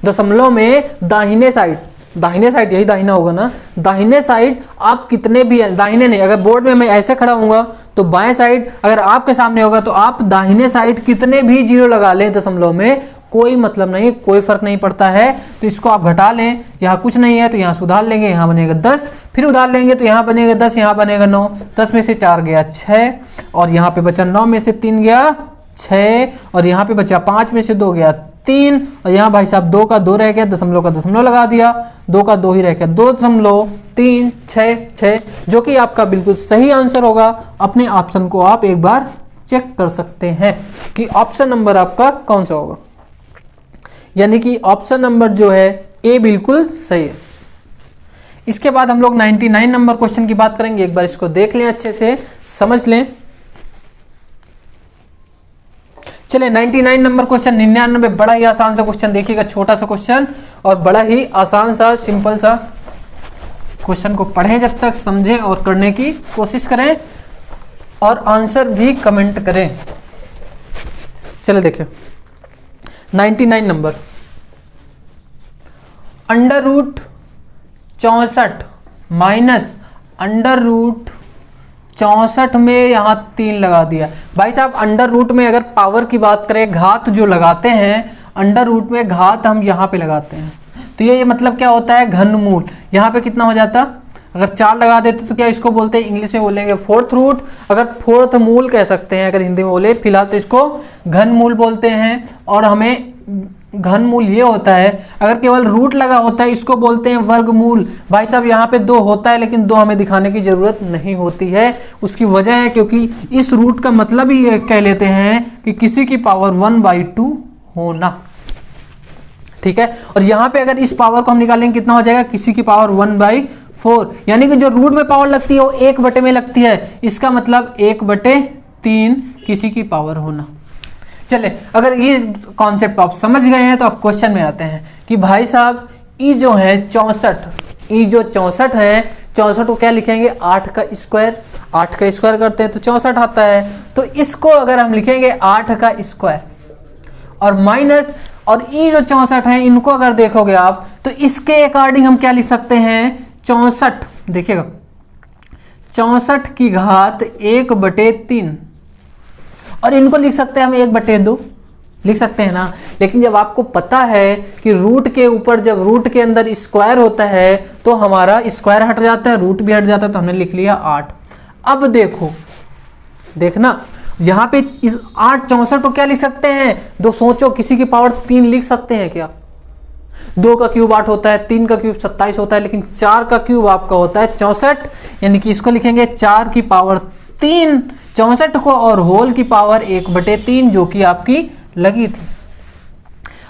दशमलव में दाहिने साइड दाहिने साइड, यही दाहिना होगा ना, दाहिने साइड आप कितने भी, दाहिने नहीं, अगर बोर्ड में मैं ऐसे खड़ा हूँगा तो बाएं साइड अगर आपके सामने होगा तो आप दाहिने साइड कितने भी जीरो लगा लें दशमलव में, कोई मतलब नहीं, कोई फर्क नहीं पड़ता है। तो इसको आप घटा लें, यहाँ कुछ नहीं है तो यहाँ से उधार लेंगे, यहाँ बनेगा 10, फिर उधार लेंगे तो यहाँ बनेगा 10, यहाँ बनेगा 9, 10 में से 4 गया 6, और यहाँ पे बचा 9 में से 3 गया 6, और यहाँ पे बचा 5 में से 2 गया 3, और यहाँ भाई साहब 2 का 2 रह गया, दशमलव का दशमलव लगा दिया, 2 का 2 ही रह गया, 2.366, जो कि आपका बिल्कुल सही आंसर होगा। अपने ऑप्शन को आप एक बार चेक कर सकते हैं कि ऑप्शन नंबर आपका कौन सा होगा, यानी कि ऑप्शन नंबर जो है ए बिल्कुल सही है। इसके बाद हम लोग 99 नंबर क्वेश्चन की बात करेंगे, एक बार इसको देख लें, अच्छे से समझ लें। चलिए 99 नंबर क्वेश्चन, 99 बड़ा ही आसान सा क्वेश्चन देखिएगा, छोटा सा क्वेश्चन और बड़ा ही आसान सा सिंपल सा क्वेश्चन को पढ़ें जब तक, समझें और करने की कोशिश करें और आंसर भी कमेंट करें। चलिए देखिए 99 number, under root 64 minus under root 64 में यहाँ 3 लगा दिया। भाई साहब अंडर रूट में अगर पावर की बात करें, घात जो लगाते हैं अंडर रूट में, घात हम यहाँ पे लगाते हैं, तो ये मतलब क्या होता है, घनमूल। यहाँ पे कितना हो जाता, अगर 4 लगा देते तो क्या इसको बोलते हैं, इंग्लिश में बोलेंगे फोर्थ रूट, अगर फोर्थ मूल कह सकते हैं अगर हिंदी में बोले, फिलहाल तो इसको घनमूल बोलते हैं। और हमें घनमूल ये होता है, अगर केवल रूट लगा होता है इसको बोलते हैं वर्गमूल। भाई साहब यहाँ पे 2 होता है लेकिन 2 हमें दिखाने की जरूरत नहीं होती है, उसकी वजह है क्योंकि इस रूट का मतलब ही कह लेते हैं कि किसी की पावर 1/2 होना, ठीक है। और यहाँ पे अगर इस पावर को हम निकालेंगे कितना हो जाएगा, किसी की पावर 1/4, यानी कि जो रूट में पावर लगती है वो 1/, में लगती है, इसका मतलब 1/3 किसी की पावर होना। चले अगर ये कॉन्सेप्ट आप समझ गए हैं तो आप क्वेश्चन में आते हैं कि भाई साहब ई जो है 64, ई जो 64 है, 64 को क्या लिखेंगे, 8 का स्क्वायर, 8 का स्क्वायर करते हैं तो 64 आता है। तो इसको अगर हम लिखेंगे 8 का स्क्वायर और माइनस, और ई जो 64 है इनको अगर देखोगे आप तो इसके अकॉर्डिंग हम क्या लिख सकते हैं, 64, देखिएगा 64 की घात 1/3, और इनको लिख सकते हैं हम 1/2, लिख सकते हैं ना। लेकिन जब आपको पता है कि रूट के ऊपर, जब रूट के अंदर स्क्वायर होता है तो हमारा स्क्वायर हट जाता है, रूट भी हट जाता है, तो हमने लिख लिया 8। अब देखो, देखना यहाँ पे इस 8 64 को क्या लिख सकते हैं, दो सोचो, किसी की पावर 3 लिख सकते हैं क्या, 2 का क्यूब 8 होता है, 3 का क्यूब 27 होता है, लेकिन 4 का क्यूब आपका होता है 64, यानी कि इसको लिखेंगे 4 की पावर 3 64 को, और होल की पावर 1/3 जो कि आपकी लगी थी।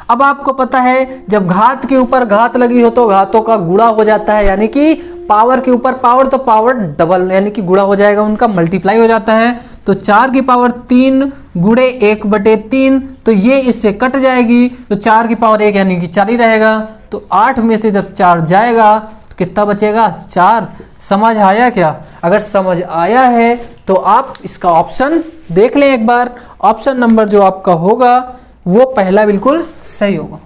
अब आपको पता है जब घात के ऊपर घात लगी हो तो घातों का गुणा हो जाता है, यानी कि पावर के ऊपर पावर तो पावर डबल, यानी कि गुणा हो जाएगा, उनका मल्टीप्लाई हो जाता है। तो 4 की पावर 3 गुणे 1/3, तो ये इससे कट जाएगी, तो 4 की पावर 1 यानी कि 4 ही रहेगा। तो 8 में से जब 4 जाएगा तो कितना बचेगा, 4। समझ आया क्या? अगर समझ आया है तो आप इसका ऑप्शन देख लें एक बार, ऑप्शन नंबर जो आपका होगा वो पहला बिल्कुल सही होगा।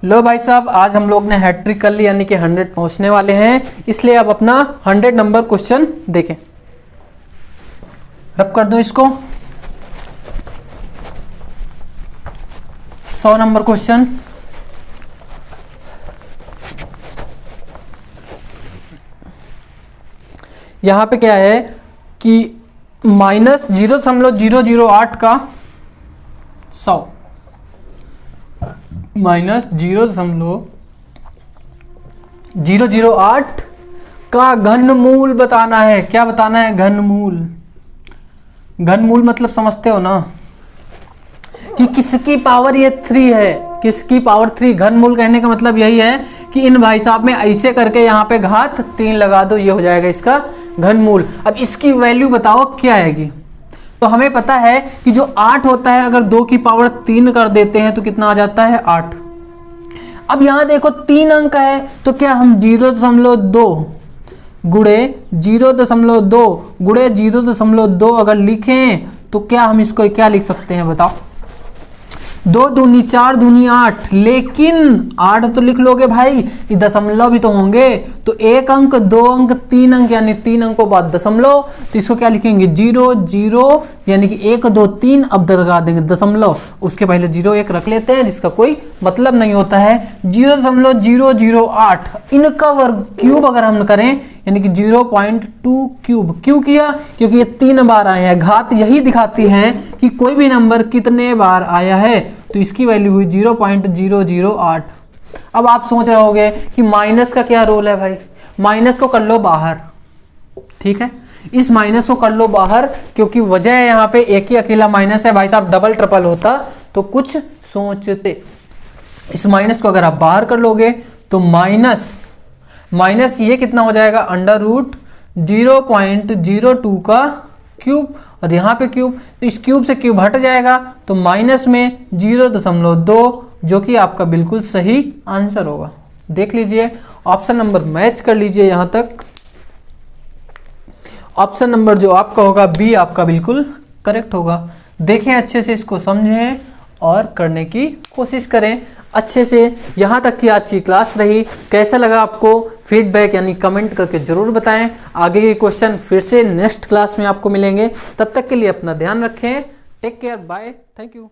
लो भाई साहब, आज हम लोग ने हैट्रिक कर ली, यानी कि 100 पहुंचने वाले हैं, इसलिए अब अपना 100 नंबर क्वेश्चन देखें। रब कर दो इसको। 100 नंबर क्वेश्चन, यहां पे क्या है कि -0.008 का 100, -0.008 का घनमूल बताना है। क्या बताना है? घनमूल। घनमूल मतलब समझते हो ना कि किसकी पावर ये 3 है, किसकी पावर 3। घनमूल कहने का मतलब यही है कि इन भाई साहब में ऐसे करके यहाँ पे घात 3 लगा दो, ये हो जाएगा इसका घनमूल। अब इसकी वैल्यू बताओ क्या आएगी। तो हमें पता है कि जो 8 होता है अगर 2 की पावर 3 कर देते हैं तो कितना आ जाता है, 8। अब यहां देखो 3 अंक है, तो क्या हम 0.2 गुणे 0.2 गुणे 0.2 अगर लिखें तो क्या हम इसको क्या लिख सकते हैं बताओ। 2 दूनी 4 दूनी 8, लेकिन 8 तो लिख लोगे भाई, ये दशमलव भी तो होंगे, तो 1 अंक 2 अंक 3 अंक यानी 3 अंकों बाद दशमलव, तो इसको क्या लिखेंगे 0 0 यानी कि 1 2 3, अब लगा देंगे दशमलव, उसके पहले 0 1 रख लेते हैं जिसका कोई मतलब नहीं होता है। 0.008 इनका वर्ग क्यूब अगर हम करें यानी कि 0.2 क्यूब, क्यों किया, क्योंकि ये 3 बार आए हैं, घात यही दिखाती है कि कोई भी नंबर कितने बार आया है, तो इसकी वैल्यू हुई 0.008। अब आप सोच रहे होंगे कि माइनस का क्या रोल है भाई, माइनस को कर लो बाहर, ठीक है, इस माइनस को कर लो बाहर, क्योंकि वजह है यहाँ पे एक ही अकेला माइनस है, भाई साहब डबल ट्रिपल होता तो कुछ सोचते। इस माइनस को अगर आप बाहर कर लोगे तो माइनस ये कितना हो जाएगा, अंडर रूट 0.02 का क्यूब, और यहाँ पे क्यूब, तो इस क्यूब से क्यूब हट जाएगा, तो माइनस में 0.2, जो कि आपका बिल्कुल सही आंसर होगा। देख लीजिए ऑप्शन नंबर मैच कर लीजिए, यहाँ तक ऑप्शन नंबर जो आपका होगा बी आपका बिल्कुल करेक्ट होगा। देखें अच्छे से, इसको समझें और करने की कोशिश करें अच्छे से। यहाँ तक की आज की क्लास रही, कैसा लगा आपको फीडबैक यानी कमेंट करके जरूर बताएं। आगे के क्वेश्चन फिर से नेक्स्ट क्लास में आपको मिलेंगे, तब तक के लिए अपना ध्यान रखें। Take care, bye, thank you.